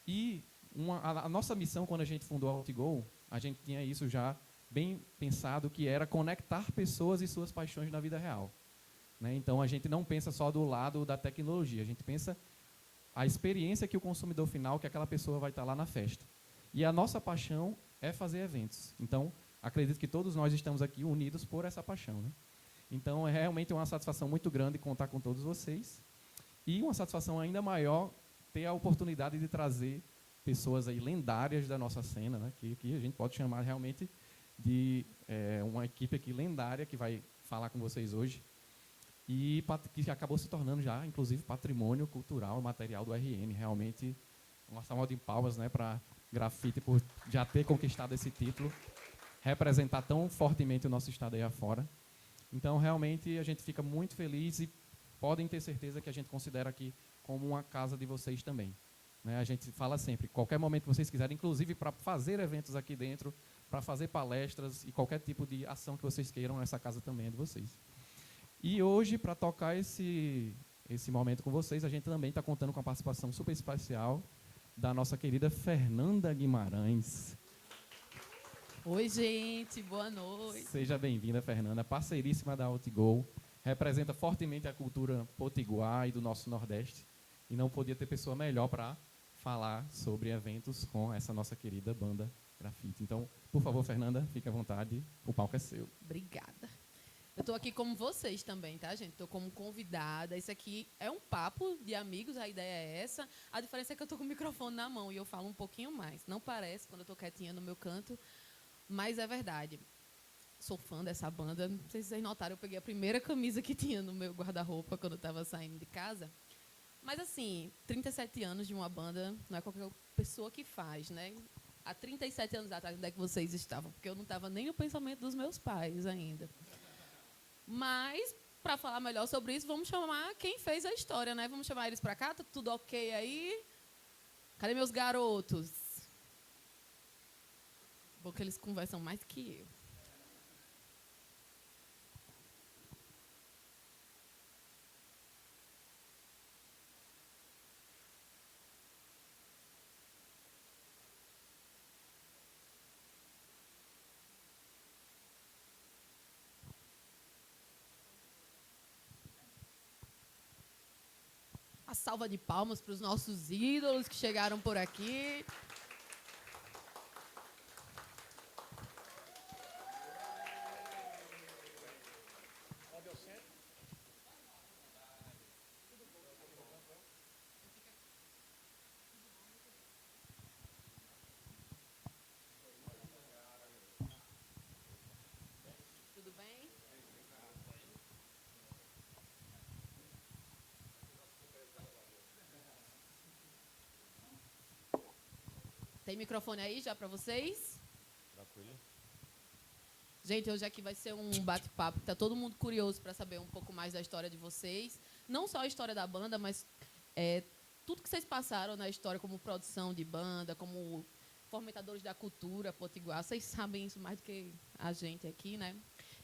E a nossa missão, quando a gente fundou a Outgo, a gente tinha isso já bem pensado, que era conectar pessoas e suas paixões na vida real. Né? Então, a gente não pensa só do lado da tecnologia, a gente pensa a experiência que o consumidor final, que aquela pessoa vai estar lá na festa. E a nossa paixão é fazer eventos. Então, acredito que todos nós estamos aqui unidos por essa paixão. Né? Então, é realmente uma satisfação muito grande contar com todos vocês. E uma satisfação ainda maior ter a oportunidade de trazer pessoas aí lendárias da nossa cena, né? que a gente pode chamar realmente de uma equipe aqui lendária que vai falar com vocês hoje e que acabou se tornando já, inclusive, patrimônio cultural e material do RN. Realmente, uma salva de palmas, né, para Grafite por já ter conquistado esse título, representar tão fortemente o nosso estado aí afora. Então, realmente, a gente fica muito feliz e podem ter certeza que a gente considera aqui como uma casa de vocês também. Né? A gente fala sempre, qualquer momento que vocês quiserem, inclusive para fazer eventos aqui dentro, para fazer palestras e qualquer tipo de ação que vocês queiram, essa casa também é de vocês. E hoje, para tocar esse momento com vocês, a gente também está contando com a participação super especial da nossa querida Fernanda Guimarães. Oi, gente, boa noite. Seja bem-vinda, Fernanda, parceiríssima da Outgo, representa fortemente a cultura potiguar e do nosso Nordeste, e não podia ter pessoa melhor para falar sobre eventos com essa nossa querida banda Grafite. Então, por favor, Fernanda, fique à vontade, o palco é seu. Obrigada. Eu estou aqui como vocês também, tá, gente? Estou como convidada. Isso aqui é um papo de amigos, a ideia é essa. A diferença é que eu estou com o microfone na mão e eu falo um pouquinho mais. Não parece quando eu estou quietinha no meu canto, mas é verdade. Sou fã dessa banda. Não sei se vocês notaram, eu peguei a primeira camisa que tinha no meu guarda-roupa quando eu estava saindo de casa. Mas, assim, 37 anos de uma banda não é qualquer pessoa que faz, né? Há 37 anos atrás, onde é que vocês estavam? Porque eu não estava nem no pensamento dos meus pais ainda. Mas, para falar melhor sobre isso, vamos chamar quem fez a história, né? Vamos chamar eles para cá? Tá tudo ok aí? Cadê meus garotos? Bom que eles conversam mais que eu. A salva de palmas para os nossos ídolos que chegaram por aqui. Tudo bem? Tem microfone aí já para vocês? Tranquilo. Gente, hoje aqui vai ser um bate-papo. Tá todo mundo curioso para saber um pouco mais da história de vocês. Não só a história da banda, mas tudo que vocês passaram na história como produção de banda, como fomentadores da cultura potiguar. Vocês sabem isso mais do que a gente aqui, né?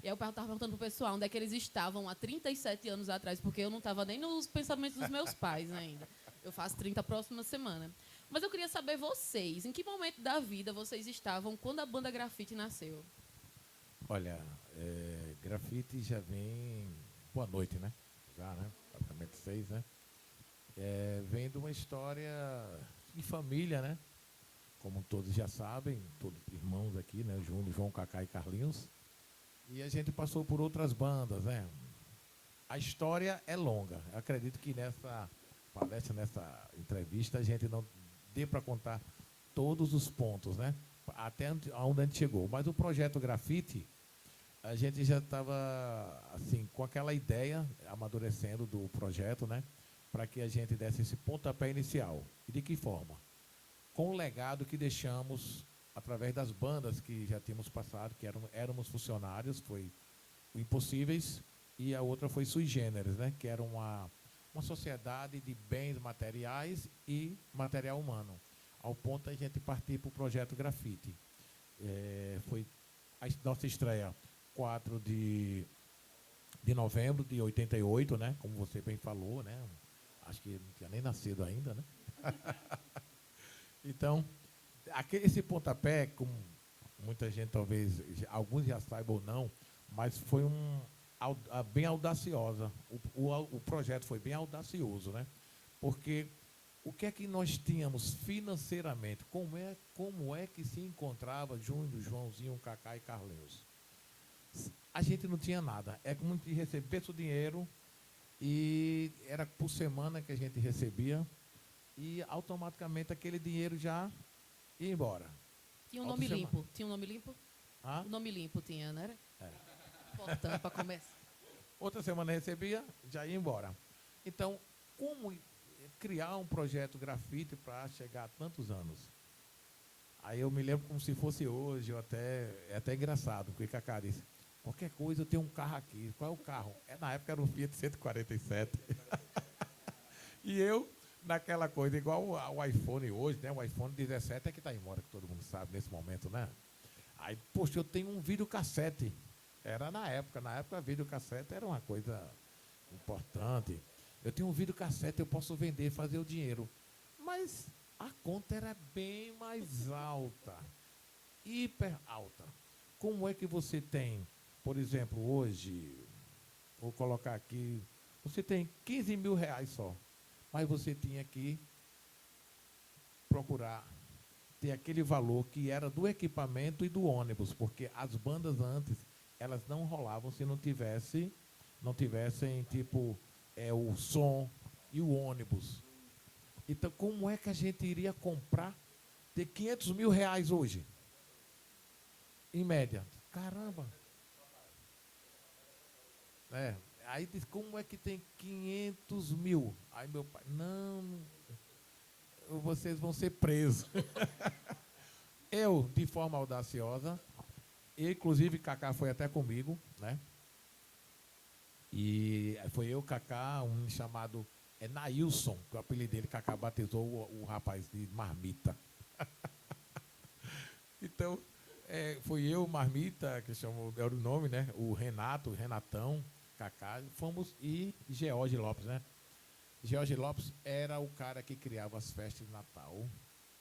E aí eu estava perguntando pro pessoal onde é que eles estavam há 37 anos atrás, porque eu não estava nem nos pensamentos dos meus pais ainda. Eu faço 30 a próxima semana. Mas eu queria saber vocês, em que momento da vida vocês estavam quando a banda Grafite nasceu? Olha, Grafite já vem... Boa noite, né? Já, né? Praticamente 6, né? Vem de uma história de família, né? Como todos já sabem, todos irmãos aqui, né? Júnior, João, Cacá e Carlinhos. E a gente passou por outras bandas, né? A história é longa. Eu acredito que nessa palestra, nessa entrevista, a gente não dê para contar todos os pontos, né? Até onde a gente chegou. Mas o projeto Grafite, a gente já estava assim, com aquela ideia, amadurecendo do projeto, né? Para que a gente desse esse pontapé inicial. E de que forma? Com o legado que deixamos através das bandas que já tínhamos passado, que éramos funcionários, foi o Impossíveis, e a outra foi Sui Generis, né? Que era uma sociedade de bens materiais e material humano, ao ponto de a gente partir para o projeto Grafite. Foi a nossa estreia 4 de novembro de 88, né? Como você bem falou, né? Acho que não tinha nem nascido ainda, né? Então, esse pontapé, como muita gente talvez, alguns já saibam ou não, mas foi bem audaciosa. O projeto foi bem audacioso, né? Porque o que é que nós tínhamos financeiramente? Como é que se encontrava Júnior, Joãozinho, Cacá e Carlinhos? A gente não tinha nada. É como se recebesse o dinheiro e era por semana que a gente recebia e automaticamente aquele dinheiro já ia embora. Tinha um nome limpo. Tinha um nome limpo? Ah? O nome limpo tinha, não era? É. Importante para começar. Outra semana recebia, já ia embora. Então, como criar um projeto grafite para chegar a tantos anos? Aí eu me lembro como se fosse hoje, é até engraçado, porque Cacá disse, qualquer coisa eu tenho um carro aqui. Qual é o carro? Na época era um Fiat 147. E eu, naquela coisa, igual o iPhone hoje, né? O iPhone 17 é que está em moda, que todo mundo sabe nesse momento, né? Aí, poxa, eu tenho um videocassete. Era na época videocassete era uma coisa importante. Eu tenho um videocassete, eu posso vender, fazer o dinheiro. Mas a conta era bem mais alta, hiper alta. Como é que você tem, por exemplo, hoje, vou colocar aqui, você tem 15 mil reais só, mas você tinha que procurar ter aquele valor que era do equipamento e do ônibus, porque as bandas antes, elas não rolavam se não tivessem tipo, o som e o ônibus. Então, como é que a gente iria comprar, ter 500 mil reais hoje? Em média. Caramba! Aí diz, como é que tem 500 mil? Aí meu pai, não, vocês vão ser presos. Eu, de forma audaciosa, inclusive Cacá foi até comigo, né? E foi eu, Cacá, um chamado Nailson, que o apelido dele, Cacá batizou o rapaz de Marmita. Então, foi eu, Marmita, que chamou, era o nome, né? O Renato, Renatão, Cacá, fomos, e George Lopes, né? George Lopes era o cara que criava as festas de Natal.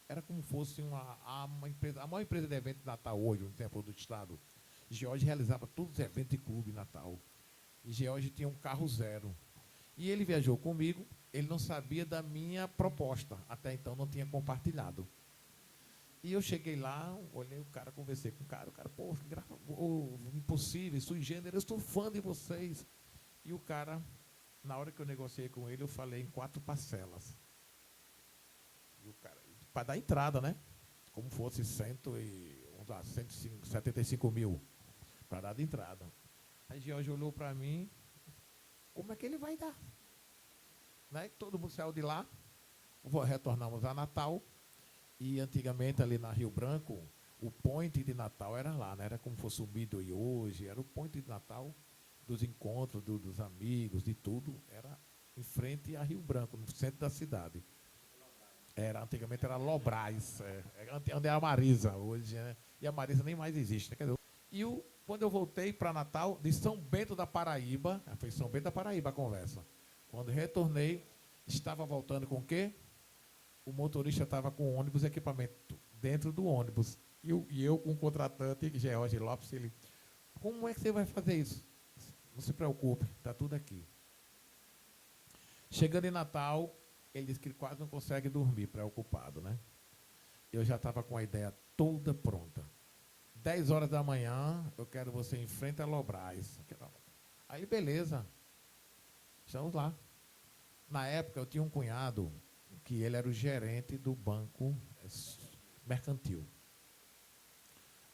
Era como fosse uma empresa, a maior empresa de eventos de Natal hoje, no tempo do Estado. George realizava todos os eventos de clube de Natal. E George tinha um carro zero. E ele viajou comigo, ele não sabia da minha proposta, até então não tinha compartilhado. E eu cheguei lá, olhei o cara, conversei com o cara, pô, impossível, sui generis, eu estou fã de vocês. E o cara, na hora que eu negociei com ele, eu falei em 4 parcelas. E o cara, para dar entrada, né? Como fosse 175 mil, para dar de entrada. Aí George olhou para mim, como é que ele vai dar? Né? Todo mundo saiu de lá, retornamos a Natal, e antigamente ali na Rio Branco, o point de Natal era lá, né? Era como fosse o Midway hoje, era o point de Natal dos encontros, dos amigos, de tudo, era em frente a Rio Branco, no centro da cidade. Antigamente era Lobrais, onde é a Marisa hoje, né? E a Marisa nem mais existe, né? Quer dizer, quando eu voltei para Natal, de São Bento da Paraíba, foi São Bento da Paraíba a conversa. Quando retornei, estava voltando com o quê? O motorista estava com o ônibus, equipamento dentro do ônibus. E eu com o contratante, George Lopes, ele, como é que você vai fazer isso? Não se preocupe, está tudo aqui. Chegando em Natal, ele disse que ele quase não consegue dormir, preocupado, né? Eu já estava com a ideia toda pronta. 10 horas da manhã, eu quero você em frente a Lobrais. Aí, beleza. Estamos lá. Na época, eu tinha um cunhado que ele era o gerente do banco mercantil.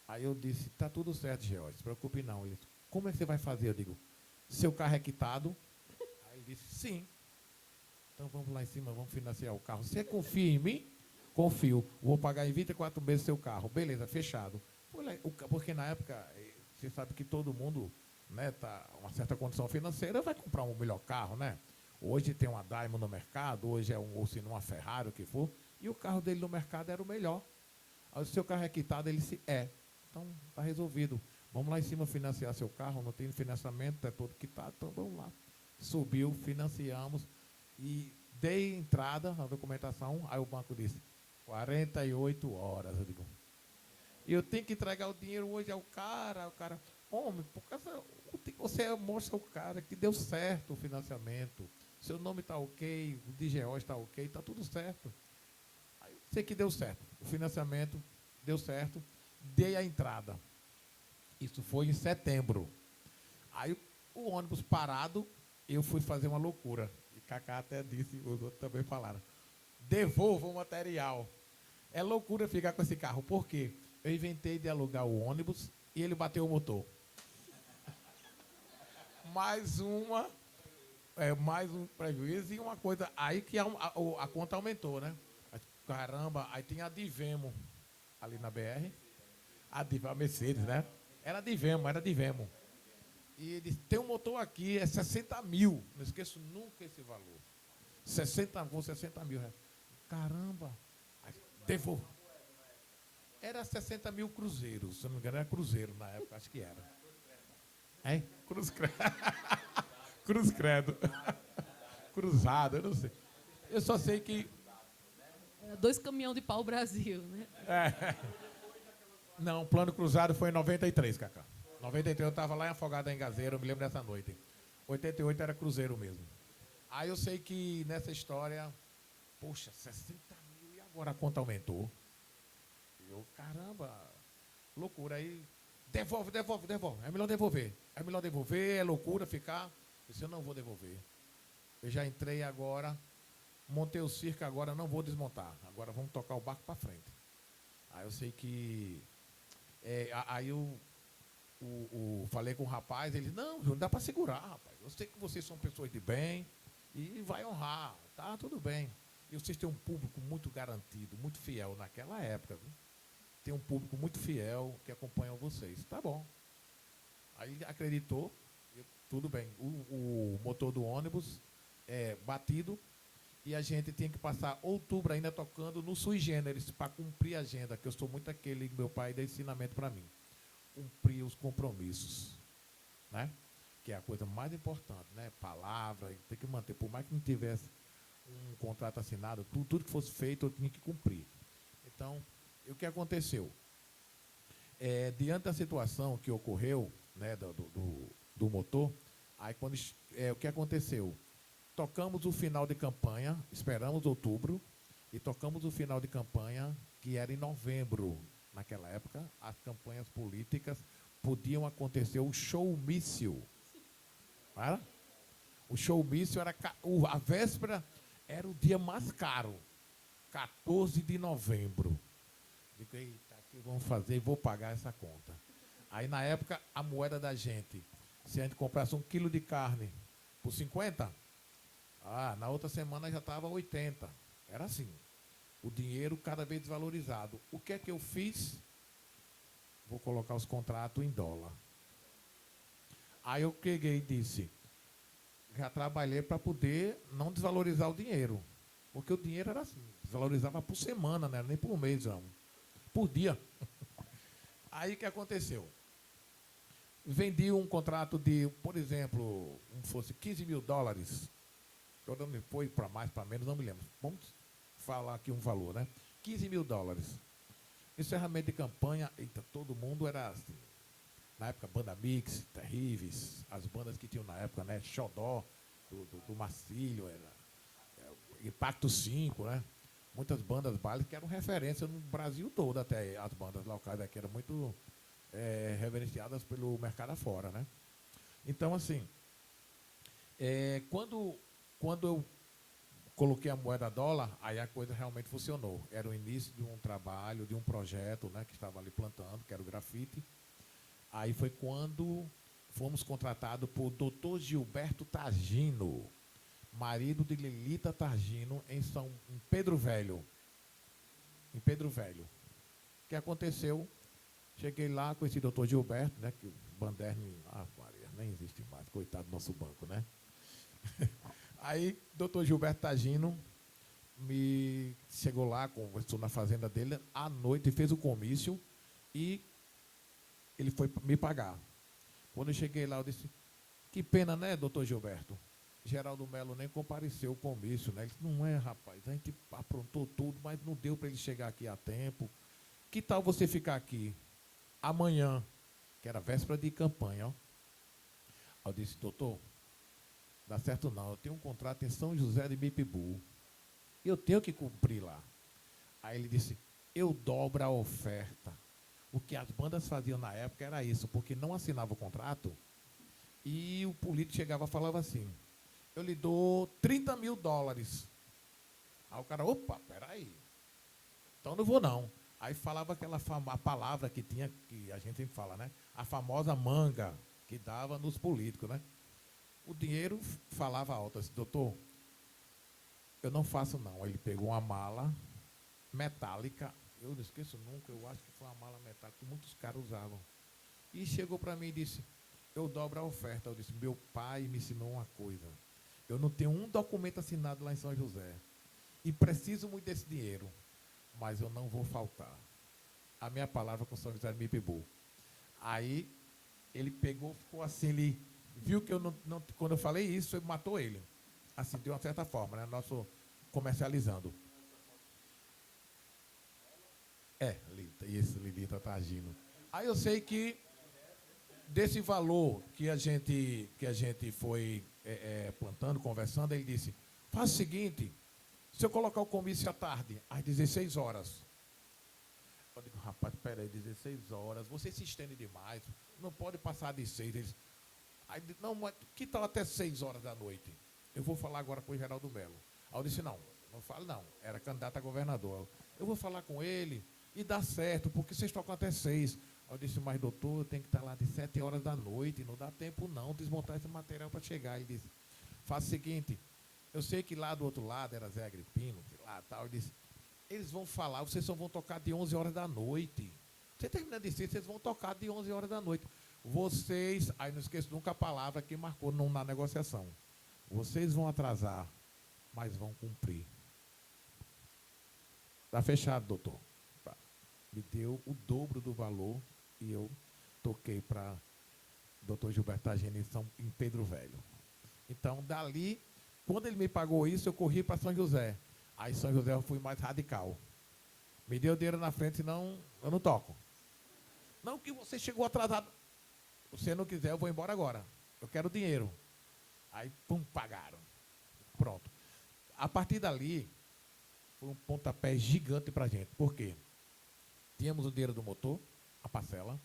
Aí eu disse, tá tudo certo, George, não se preocupe não. Ele disse, como é que você vai fazer? Eu digo, seu carro é quitado? Aí ele disse, sim. Então vamos lá em cima, vamos financiar o carro. Você confia em mim? Confio. Vou pagar em 24 meses seu carro. Beleza, fechado. Porque na época, você sabe que todo mundo, né, tá uma certa condição financeira, vai comprar um melhor carro, né? Hoje tem uma Daimler no mercado, hoje ou se não uma Ferrari, o que for, e o carro dele no mercado era o melhor. Aí o seu carro é quitado, ele disse, então está resolvido. Vamos lá em cima financiar seu carro, não tem financiamento, é todo quitado, então vamos lá. Subiu, financiamos e dei entrada na documentação, aí o banco disse, 48 horas, eu digo. Eu tenho que entregar o dinheiro hoje ao cara, homem, por causa, você mostra ao cara que deu certo o financiamento, seu nome está ok, o DGO está ok, está tudo certo. Aí eu sei que deu certo, o financiamento deu certo, dei a entrada. Isso foi em setembro. Aí o ônibus parado, eu fui fazer uma loucura. E Cacá até disse, os outros também falaram, devolva o material. É loucura ficar com esse carro, por quê? Eu inventei de alugar o ônibus e ele bateu o motor. Mais um prejuízo e uma coisa. Aí que a conta aumentou, né? Caramba, aí tem a Divemo ali na BR. A Mercedes, né? Era Divemo. E ele disse, tem um motor aqui, é 60 mil. Não esqueço nunca esse valor. 60 mil reais. Caramba. Aí, devolvo. Era 60 mil cruzeiros, se não me engano, era cruzeiro na época, acho que era. É? Cruz Credo. Cruz Credo. Cruzado, eu não sei. Eu só sei que... Era 2 caminhões de pau Brasil, né? Não, o plano cruzado foi em 93, Cacá. 93 eu estava lá em Afogado em Gazeira, eu me lembro dessa noite. 88 era cruzeiro mesmo. Aí eu sei que nessa história, poxa, 60 mil e agora a conta aumentou. Eu, caramba, loucura. Aí, devolve. É melhor devolver, é loucura ficar. Eu disse, eu não vou devolver. Eu já entrei agora, montei o circo, agora não vou desmontar. Agora vamos tocar o barco para frente. Aí eu sei que... aí eu falei com o rapaz, ele, não dá para segurar, rapaz. Eu sei que vocês são pessoas de bem e vai honrar, tá, tudo bem. E vocês têm um público muito garantido, muito fiel naquela época, viu? Tem um público muito fiel que acompanha vocês. Tá bom. Aí acreditou, tudo bem. O motor do ônibus é batido e a gente tinha que passar outubro ainda tocando no Sui Generis para cumprir a agenda, que eu sou muito aquele que meu pai dá ensinamento para mim. Cumprir os compromissos, né? Que é a coisa mais importante, né? Palavra, tem que manter. Por mais que não tivesse um contrato assinado, tudo que fosse feito eu tinha que cumprir. Então, o que aconteceu? Diante da situação que ocorreu, né, do motor, aí o que aconteceu? Tocamos o final de campanha, esperamos outubro, e tocamos o final de campanha, que era em novembro. Naquela época, as campanhas políticas podiam acontecer o showmício. Era? O showmício era... A véspera era o dia mais caro. 14 de novembro. Digo, eita, o que vamos fazer? Vou pagar essa conta. Aí, na época, a moeda da gente, se a gente comprasse 1 quilo de carne por 50, na outra semana já estava 80. Era assim. O dinheiro cada vez desvalorizado. O que é que eu fiz? Vou colocar os contratos em dólar. Aí eu peguei e disse, já trabalhei para poder não desvalorizar o dinheiro. Porque o dinheiro era assim, desvalorizava por semana, não era nem por mês, não. Por dia. Aí o que aconteceu? Vendi um contrato de, por exemplo, fosse 15 mil dólares. Eu não me foi para mais, para menos, não me lembro. Vamos falar aqui um valor, né? 15 mil dólares. Encerramento de campanha, eita, todo mundo era assim. Na época, Banda Mix, Terríveis, as bandas que tinham na época, né? Xodó, do Marcílio, Impacto 5, né? Muitas bandas bailes que eram referência no Brasil todo, até as bandas locais aqui eram muito reverenciadas pelo mercado afora, né? Então, assim, quando eu coloquei a moeda dólar, aí a coisa realmente funcionou. Era o início de um trabalho, de um projeto, né, que estava ali plantando, que era o grafite. Aí foi quando fomos contratados por Dr. Gilberto Targino, marido de Lelita Targino, em Pedro Velho. Em Pedro Velho. O que aconteceu? Cheguei lá, conheci o Dr. Gilberto, né, que o Banderni, Maria, nem existe mais, coitado do nosso banco, né? Aí, Dr. Gilberto Targino me chegou lá, conversou na fazenda dele, à noite fez o comício e ele foi me pagar. Quando eu cheguei lá, eu disse, que pena, né, doutor Gilberto? Geraldo Melo nem compareceu ao comício, né? Ele disse, não é, rapaz, a gente aprontou tudo, mas não deu para ele chegar aqui a tempo. Que tal você ficar aqui amanhã, que era véspera de campanha, ó. Eu disse, doutor, dá certo não, eu tenho um contrato em São José de Mipibu, eu tenho que cumprir lá. Aí ele disse, eu dobro a oferta. O que as bandas faziam na época era isso, porque não assinava o contrato e o político chegava e falava assim, eu lhe dou $30 mil. Aí o cara, opa, peraí, então não vou não. Aí falava aquela a palavra que tinha, que a gente sempre fala, né? A famosa manga que dava nos políticos, né? O dinheiro falava alto, assim, doutor, eu não faço não. Aí ele pegou uma mala metálica, eu não esqueço nunca, eu acho que foi uma mala metálica que muitos caras usavam. E chegou para mim e disse, eu dobro a oferta. Eu disse, meu pai me ensinou uma coisa, eu não tenho um documento assinado lá em São José, e preciso muito desse dinheiro, mas eu não vou faltar. A minha palavra com São José de Mipibu. Aí ele pegou, ficou assim, ele viu que eu não quando eu falei isso, matou ele. Assim, de uma certa forma, né? Nosso comercializando. Lita, e esse Lilita está agindo. Aí eu sei que desse valor que a gente foi plantando, conversando, ele disse, faz o seguinte, se eu colocar o comício à tarde, às 16 horas, eu digo, rapaz, peraí, 16 horas, você se estende demais, não pode passar de 6. Eles, aí, não, mas que tal até 6 horas da noite? Eu vou falar agora com o Geraldo Melo. Aí eu disse, não falo não, era candidato a governador. Eu vou falar com ele e dá certo, porque vocês tocam até 6. Aí eu disse, mas doutor, eu tenho que estar lá de 7 horas da noite, não dá tempo não, desmontar esse material para chegar. Ele disse, faz o seguinte, eu sei que lá do outro lado era Zé Agripino, que lá tal, ele disse, eles vão falar, vocês só vão tocar de 11 horas da noite. Você termina de dizer, vocês vão tocar de 11 horas da noite. Vocês, aí não esqueço nunca a palavra que marcou na negociação. Vocês vão atrasar, mas vão cumprir. Está fechado, doutor. Tá. Me deu o dobro do valor e eu toquei para doutor Gilberto Ageni em Pedro Velho. Então, dali, quando ele me pagou isso, eu corri para São José. Aí São José eu fui mais radical. Me deu dinheiro na frente, senão eu não toco. Não que você chegou atrasado. Se você não quiser, eu vou embora agora. Eu quero dinheiro. Aí, pum, pagaram. Pronto. A partir dali, foi um pontapé gigante para a gente. Por quê? Tínhamos o dinheiro do motor, a parcela.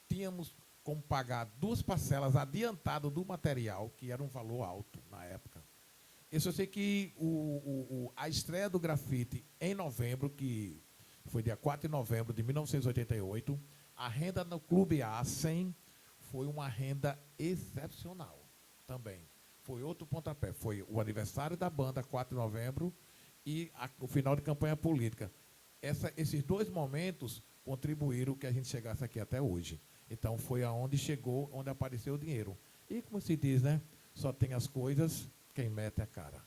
Tínhamos como pagar 2 parcelas adiantado do material, que era um valor alto na época. Isso eu sei que a estreia do grafite em novembro, que foi dia 4 de novembro de 1988, a renda no Clube A100 foi uma renda excepcional também. Foi outro pontapé. Foi o aniversário da banda, 4 de novembro, e o final de campanha política. Esses 2 momentos contribuíram que a gente chegasse aqui até hoje. Então, foi aonde chegou, onde apareceu o dinheiro. E, como se diz, né? Só tem as coisas quem mete a cara.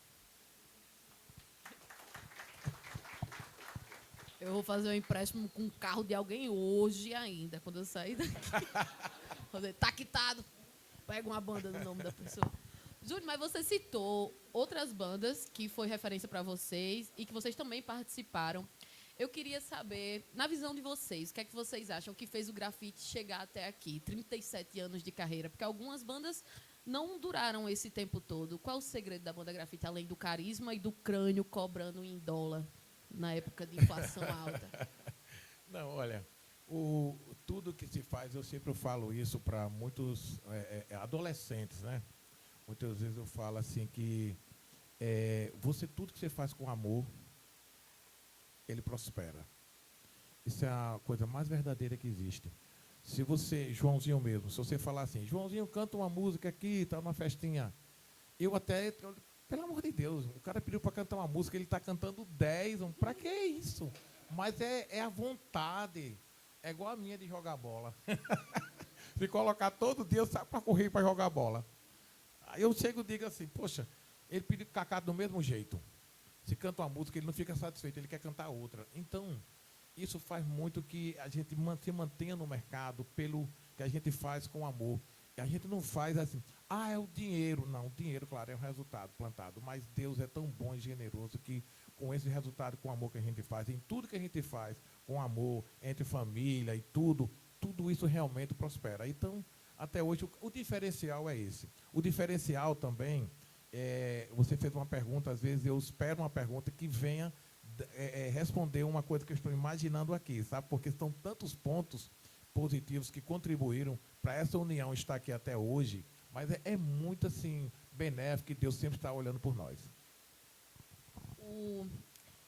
Eu vou fazer um empréstimo com o carro de alguém hoje ainda, quando eu sair daqui. Fazer, tá quitado. Pega uma banda no nome da pessoa. Júlio, mas você citou outras bandas que foi referência para vocês e que vocês também participaram. Eu queria saber, na visão de vocês, o que é que vocês acham que fez o grafite chegar até aqui, 37 anos de carreira? Porque algumas bandas não duraram esse tempo todo. Qual o segredo da banda grafite, além do carisma e do crânio cobrando em dólar, na época de inflação alta? Não, olha, tudo que se faz, eu sempre falo isso para muitos adolescentes, né? Muitas vezes eu falo assim que tudo que você faz com amor, ele prospera. Isso é a coisa mais verdadeira que existe. Se você, Joãozinho mesmo, se você falar assim, Joãozinho, canta uma música aqui, está numa festinha. Pelo amor de Deus, o cara pediu para cantar uma música, ele está cantando 10, para que isso? Mas é a vontade, é igual a minha de jogar bola. Se colocar todo dia, eu saio para correr para jogar bola. Aí eu chego e digo assim, poxa, ele pediu Cacá do mesmo jeito. Se canta uma música, ele não fica satisfeito, ele quer cantar outra. Então, isso faz muito que a gente se mantenha no mercado pelo que a gente faz com amor. E a gente não faz assim, é o dinheiro. Não, o dinheiro, claro, é o resultado plantado. Mas Deus é tão bom e generoso que com esse resultado, com o amor que a gente faz, em tudo que a gente faz, com amor, entre família e tudo isso realmente prospera. Então, até hoje, o diferencial é esse. O diferencial também, você fez uma pergunta, às vezes eu espero uma pergunta que venha responder uma coisa que eu estou imaginando aqui, sabe? Porque são tantos pontos positivos que contribuíram para essa união estar aqui até hoje, mas é muito assim benéfico e Deus sempre está olhando por nós.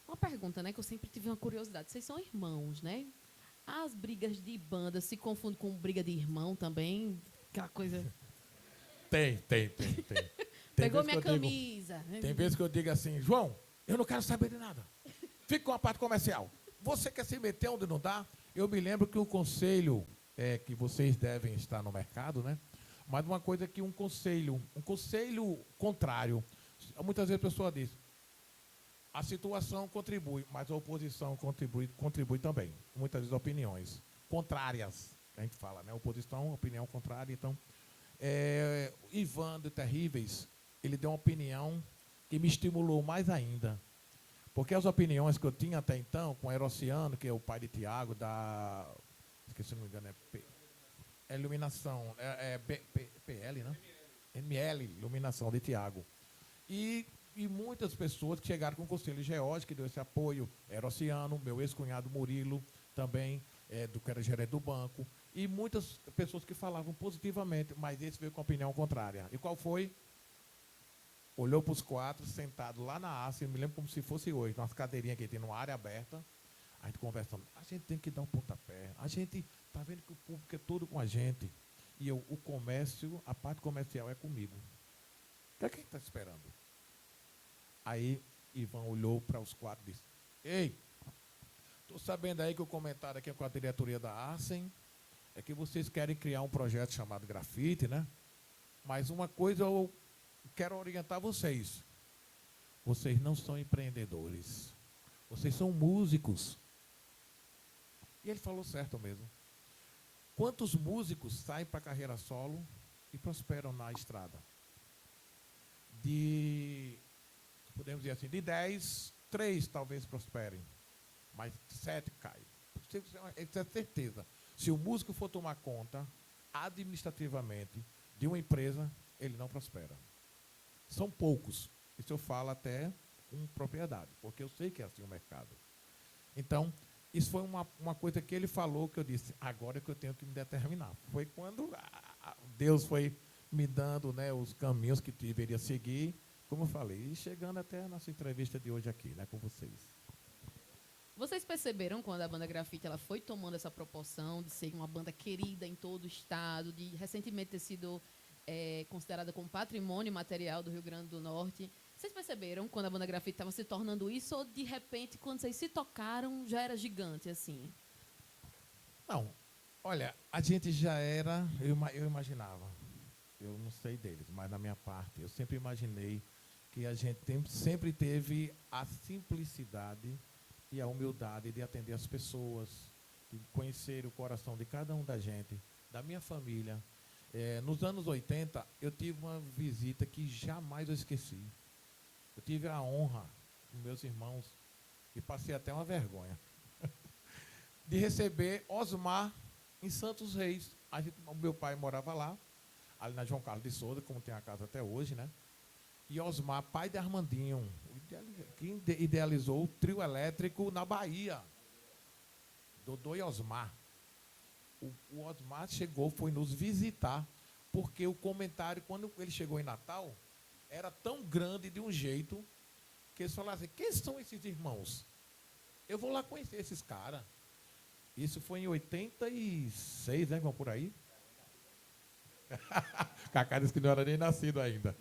Uma pergunta, né, que eu sempre tive uma curiosidade. Vocês são irmãos, né? As brigas de banda se confundem com briga de irmão também? Aquela coisa... Tem. Pegou minha camisa. Tem vezes que eu digo assim, João, eu não quero saber de nada. Fica com a parte comercial. Você quer se meter onde não dá? Eu me lembro que o conselho, que vocês devem estar no mercado, né? Mas uma coisa que um conselho contrário, muitas vezes a pessoa diz, a situação contribui, mas a oposição contribui também. Muitas vezes opiniões contrárias, a gente fala, né? Oposição, opinião contrária. Então, Ivan de Terríveis, ele deu uma opinião que me estimulou mais ainda. Porque as opiniões que eu tinha até então, com Herociano, que é o pai de Tiago, esqueci, se não me engano, Iluminação, PL, né? ML, Iluminação de Tiago. E muitas pessoas que chegaram com o Conselho Geódico, que deu esse apoio, Herociano, meu ex-cunhado Murilo, também, do que era gerente do banco, e muitas pessoas que falavam positivamente, mas esse veio com a opinião contrária. E qual foi? Olhou para os quatro, sentados lá na haste, eu me lembro como se fosse hoje, nas cadeirinhas que tem numa área aberta, a gente conversando, a gente tem que dar um pontapé, a gente está vendo que o público é todo com a gente, e o comércio, a parte comercial é comigo. O que é que a gente está esperando? Aí, Ivan olhou para os quatro e disse, ei, estou sabendo aí que o comentário aqui com a diretoria da Arsen é que vocês querem criar um projeto chamado Grafite, né? Mas uma coisa eu quero orientar vocês. Vocês não são empreendedores. Vocês são músicos. E ele falou certo mesmo. Quantos músicos saem para a carreira solo e prosperam na estrada? Podemos dizer assim, de 10, 3 talvez prosperem, mas 7 caem. Isso é certeza. Se o músico for tomar conta administrativamente de uma empresa, ele não prospera. São poucos. Isso eu falo até com propriedade, porque eu sei que é assim o mercado. Então, isso foi uma coisa que ele falou que eu disse, agora é que eu tenho que me determinar. Foi quando Deus foi me dando, né, os caminhos que deveria seguir, como eu falei, e chegando até a nossa entrevista de hoje aqui, né, com vocês. Vocês perceberam quando a banda Grafite ela foi tomando essa proporção de ser uma banda querida em todo o estado, de recentemente ter sido considerada como patrimônio material do Rio Grande do Norte? Vocês perceberam quando a banda Grafite estava se tornando isso ou, de repente, quando vocês se tocaram, já era gigante assim? Não. Olha, a gente já era, eu imaginava, eu não sei deles, mas na minha parte, eu sempre imaginei que a gente sempre teve a simplicidade e a humildade de atender as pessoas, de conhecer o coração de cada um da gente, da minha família. Nos anos 80, eu tive uma visita que jamais eu esqueci. Eu tive a honra, com meus irmãos, e passei até uma vergonha, de receber Osmar em Santos Reis. O meu pai morava lá, ali na João Carlos de Souza, como tem a casa até hoje, né? E Osmar, pai de Armandinho, que idealizou o trio elétrico na Bahia. Dodô e Osmar. O Osmar foi nos visitar, porque o comentário, quando ele chegou em Natal, era tão grande de um jeito, que eles falaram assim, quem são esses irmãos? Eu vou lá conhecer esses caras. Isso foi em 86, né, vão por aí? Cacá disse que não era nem nascido ainda.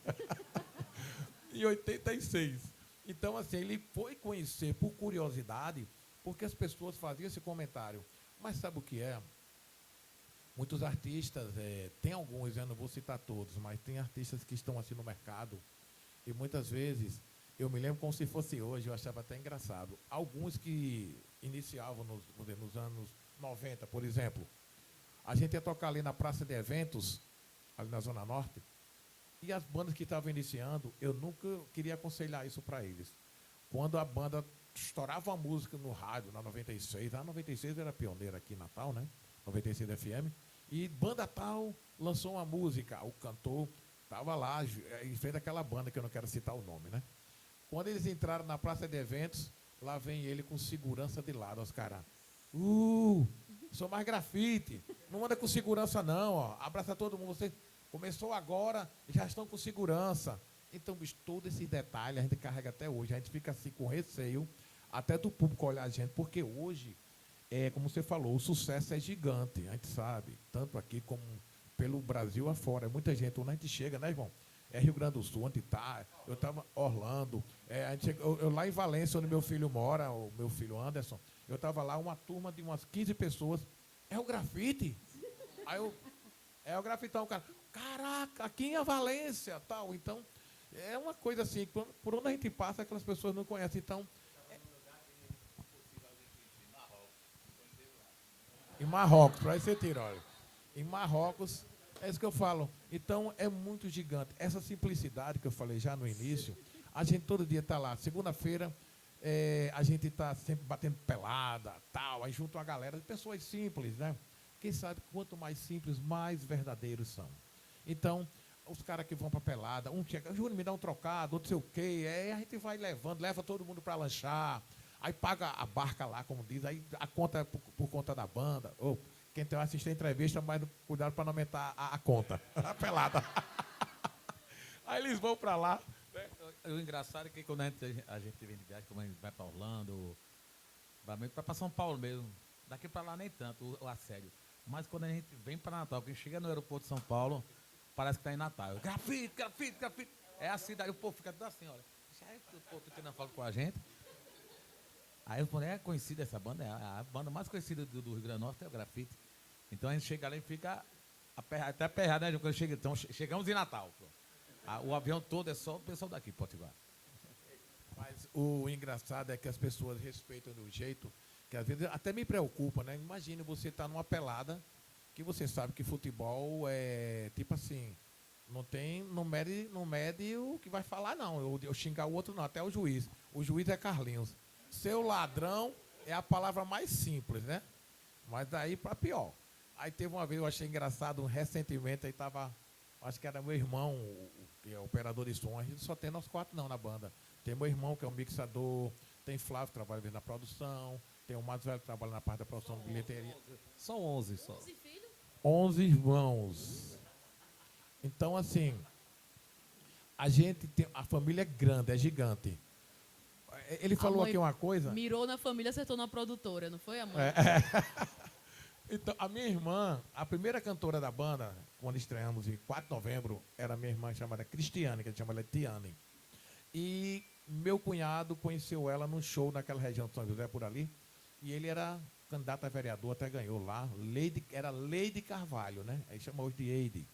Em 86. Então, assim, ele foi conhecer por curiosidade, porque as pessoas faziam esse comentário. Mas sabe o que é? Muitos artistas, tem alguns, eu não vou citar todos, mas tem artistas que estão assim no mercado, e muitas vezes, eu me lembro como se fosse hoje, eu achava até engraçado. Alguns que iniciavam nos anos 90, por exemplo, a gente ia tocar ali na praça de eventos, ali na Zona Norte. E as bandas que estavam iniciando, eu nunca queria aconselhar isso para eles. Quando a banda estourava a música no rádio, na 96, a 96 era pioneira aqui em Natal, né? 96 FM, e banda tal lançou uma música, o cantor estava lá e fez aquela banda que eu não quero citar o nome, né? Quando eles entraram na praça de eventos, lá vem ele com segurança de lado, os caras. Sou mais grafite, não anda com segurança não, ó. Abraça todo mundo, você começou agora, já estão com segurança. Então, bicho, todo esse detalhe a gente carrega até hoje, a gente fica assim com receio, até do público olhar a gente, porque hoje, como você falou, o sucesso é gigante, a gente sabe, tanto aqui como pelo Brasil afora. Muita gente, quando a gente chega, né, irmão? É Rio Grande do Sul, onde está, eu estava Orlando, eu lá em Valência, onde meu filho mora, o meu filho Anderson, eu estava lá, uma turma de umas 15 pessoas, é o grafite? Aí é o grafitão, o cara, caraca, aqui em Valência, tal, então, é uma coisa assim, por onde a gente passa, aquelas pessoas não conhecem, então... Em Marrocos, para aí você tira, olha. Em Marrocos, é isso que eu falo. Então, é muito gigante. Essa simplicidade que eu falei já no início, a gente todo dia está lá. Segunda-feira, a gente está sempre batendo pelada, tal, aí junto uma galera de pessoas simples, né? Quem sabe, quanto mais simples, mais verdadeiros são. Então, os caras que vão para pelada, um chega, Júnior, me dá um trocado, outro sei o quê, a gente vai levando, leva todo mundo para lanchar, aí paga a barca lá, como diz, aí a conta é por conta da banda, ou quem tem assistir a entrevista, mas cuidado para não aumentar a conta, a pelada. Aí eles vão para lá. O engraçado é que quando a gente vem de viagem, como a gente vai para Orlando, vai para São Paulo mesmo, daqui para lá nem tanto, o assédio. Mas quando a gente vem para Natal, quem chega no aeroporto de São Paulo, parece que está em Natal. Grafite, grafite, grafite. É assim, daí o povo fica tudo assim, olha. Já é que o povo que não fala com a gente. Aí eu falei, é conhecida essa banda, é a banda mais conhecida do Rio Grande do Norte é o grafite. Então a gente chega lá e fica até aperreado, né? Quando chega, então chegamos em Natal. O avião todo é só o pessoal daqui, Potiguar. Mas o engraçado é que as pessoas respeitam do jeito que às vezes até me preocupa, né? Imagina você estar numa pelada que você sabe que futebol é tipo assim, não mede o que vai falar, não. Eu xingar o outro, não, até o juiz. O juiz é Carlinhos. Seu ladrão é a palavra mais simples, né? Mas daí para pior. Aí teve uma vez, eu achei engraçado, recentemente, aí tava, acho que era meu irmão, que é operador de som. A gente só tem nós 4 não na banda. Tem meu irmão, que é um mixador, tem Flávio, que trabalha na produção, tem o mais velho, que trabalha na parte da produção de bilheteria. São 11 só. 11 filhos? 11 irmãos. Então, assim, a gente tem, a família é grande, é gigante. Ele falou aqui uma coisa... Mirou na família, acertou na produtora, não foi, amor? Então, a minha irmã, a primeira cantora da banda, quando estreamos em 4 de novembro, era a minha irmã chamada Cristiane, que a gente chama ela de Tiane. E meu cunhado conheceu ela num show naquela região de São José, por ali, e ele era candidato a vereador, até ganhou lá, era Leide Carvalho, né? Aí chama hoje de Eide.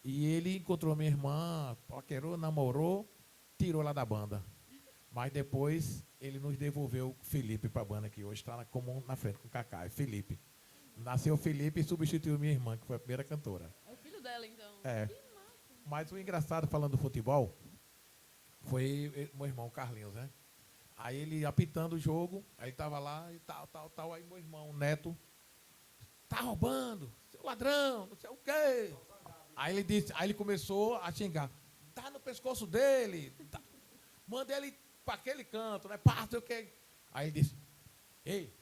E ele encontrou minha irmã, paquerou, namorou, tirou lá da banda. Mas depois ele nos devolveu o Felipe para a banda, que hoje está comum na frente com o Cacá, é Felipe. Nasceu o Felipe e substituiu minha irmã, que foi a primeira cantora. É o filho dela, então. É. Mas o engraçado, falando do futebol, foi meu irmão Carlinhos, né? Aí ele apitando o jogo, aí estava lá e tal. Aí meu irmão Neto, tá roubando, seu ladrão, não sei o quê. Aí ele começou a xingar, tá no pescoço dele, tá. Manda ele para aquele canto, né? Pá, não sei o quê. Aí ele disse, ei,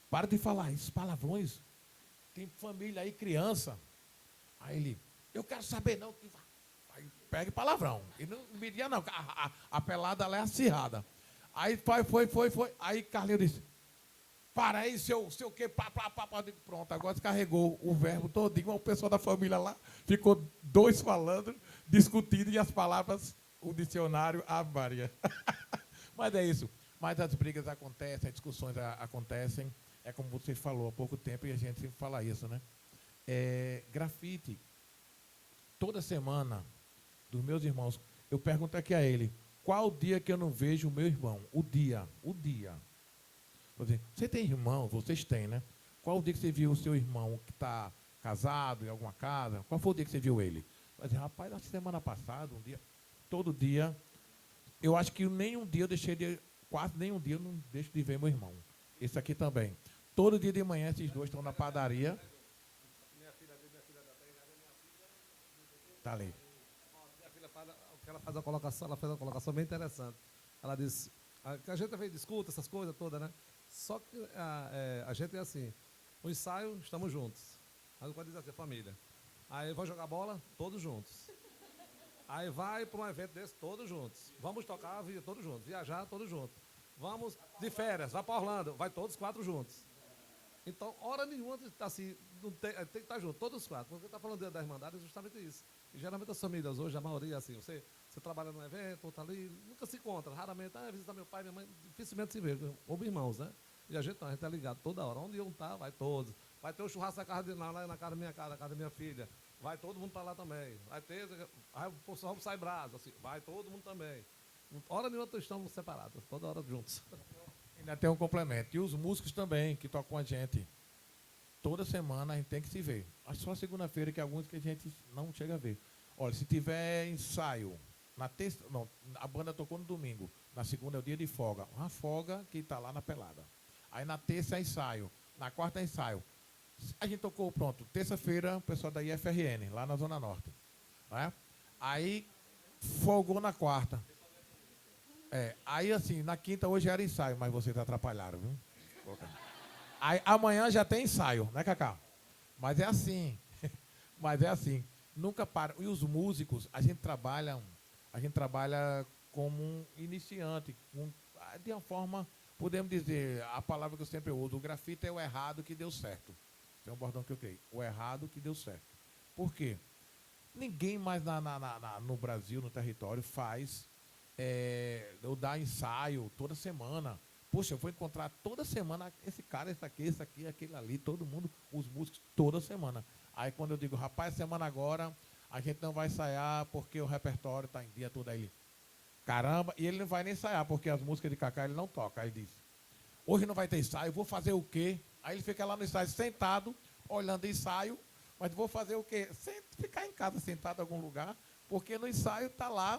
para de falar esses palavrões. Tem família aí, criança. Aí ele, eu quero saber não. Aí pega palavrão. E não me diga não, a pelada lá é acirrada. Aí foi. Aí Carlinhos disse, para aí, seu quê, pá. Pronto, agora descarregou o verbo todinho. O pessoal da família lá ficou 2 falando, discutindo, e as palavras, o dicionário, a Maria. Mas é isso. Mas as brigas acontecem, as discussões acontecem. É como você falou há pouco tempo, e a gente sempre fala isso, né? Grafite, toda semana, dos meus irmãos, eu pergunto aqui a ele, qual o dia que eu não vejo o meu irmão? O dia. Você tem irmão? Vocês têm, né? Qual o dia que você viu o seu irmão que está casado em alguma casa? Qual foi o dia que você viu ele? Mas, rapaz, na semana passada, um dia, todo dia, eu acho que nenhum dia eu deixei de, quase nenhum dia eu não deixo de ver meu irmão. Esse aqui também. Todo dia de manhã, esses dois estão na padaria. Tá ali. Minha filha faz, ela faz a colocação, ela fez uma colocação bem interessante. Ela disse, que a gente também discuta essas coisas todas, né? Só que a gente é assim, no ensaio, estamos juntos. Aí quando diz assim, família. Aí vai jogar bola, todos juntos. Aí vai para um evento desse, todos juntos. Vamos tocar, todos juntos. Viajar, todos juntos. Vamos de férias, vai para Orlando, vai todos 4 juntos. Então, hora nenhuma, assim, não tem que estar junto, todos os 4. Porque está falando da Irmandade é justamente isso. E geralmente as famílias hoje, a maioria, assim, você trabalha num evento, outro ali, nunca se encontra. Raramente, visita meu pai, minha mãe, dificilmente se vê. Como irmãos, né? E a gente não, a gente é ligado toda hora. Onde um tá, vai todos. Vai ter o churrasco na casa lá na casa da minha casa, na casa da minha filha. Vai todo mundo para lá também. Vai ter, vamos sair brasa, assim, vai todo mundo também. Hora nenhuma estamos separados, toda hora juntos. Ainda tem um complemento. E os músicos também, que tocam com a gente. Toda semana a gente tem que se ver. Acho só segunda-feira que alguns que a gente não chega a ver. Olha, se tiver ensaio, na terça, não, a banda tocou no domingo. Na segunda é o dia de folga. Uma folga que está lá na pelada. Aí na terça é ensaio. Na quarta é ensaio. A gente tocou, pronto. Terça-feira, o pessoal da IFRN, lá na Zona Norte. Né? Aí folgou na quarta. Aí assim, na quinta hoje era ensaio, mas vocês atrapalharam, viu? Aí amanhã já tem ensaio, né, Cacá? Mas é assim. Mas é assim. Nunca para. E os músicos, a gente trabalha como um iniciante, de uma forma, podemos dizer, a palavra que eu sempre uso, o grafite é o errado que deu certo. Tem um bordão que eu criei. O errado que deu certo. Por quê? Ninguém mais no Brasil, no território, faz eu dar ensaio toda semana. Poxa, eu vou encontrar toda semana esse cara, esse aqui, aquele ali, todo mundo, os músicos, toda semana. Aí quando eu digo, rapaz, semana agora a gente não vai ensaiar porque o repertório está em dia todo aí. Caramba, e ele não vai nem ensaiar, porque as músicas de Cacá ele não toca. Aí ele diz, hoje não vai ter ensaio, vou fazer o quê? Aí ele fica lá no ensaio sentado, olhando o ensaio, mas vou fazer o quê? Ficar em casa sentado em algum lugar, porque no ensaio está lá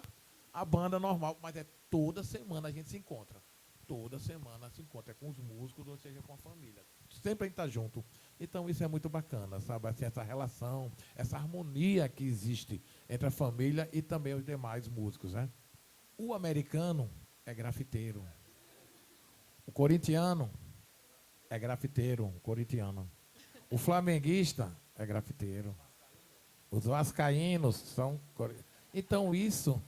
a banda normal, mas é toda semana a gente se encontra. Toda semana se encontra, com os músicos, ou seja, com a família. Sempre a gente está junto. Então isso é muito bacana, sabe? Assim, essa relação, essa harmonia que existe entre a família e também os demais músicos, né? O americano é grafiteiro. O corintiano é grafiteiro, corintiano. O flamenguista é grafiteiro. Os vascaínos são... Então isso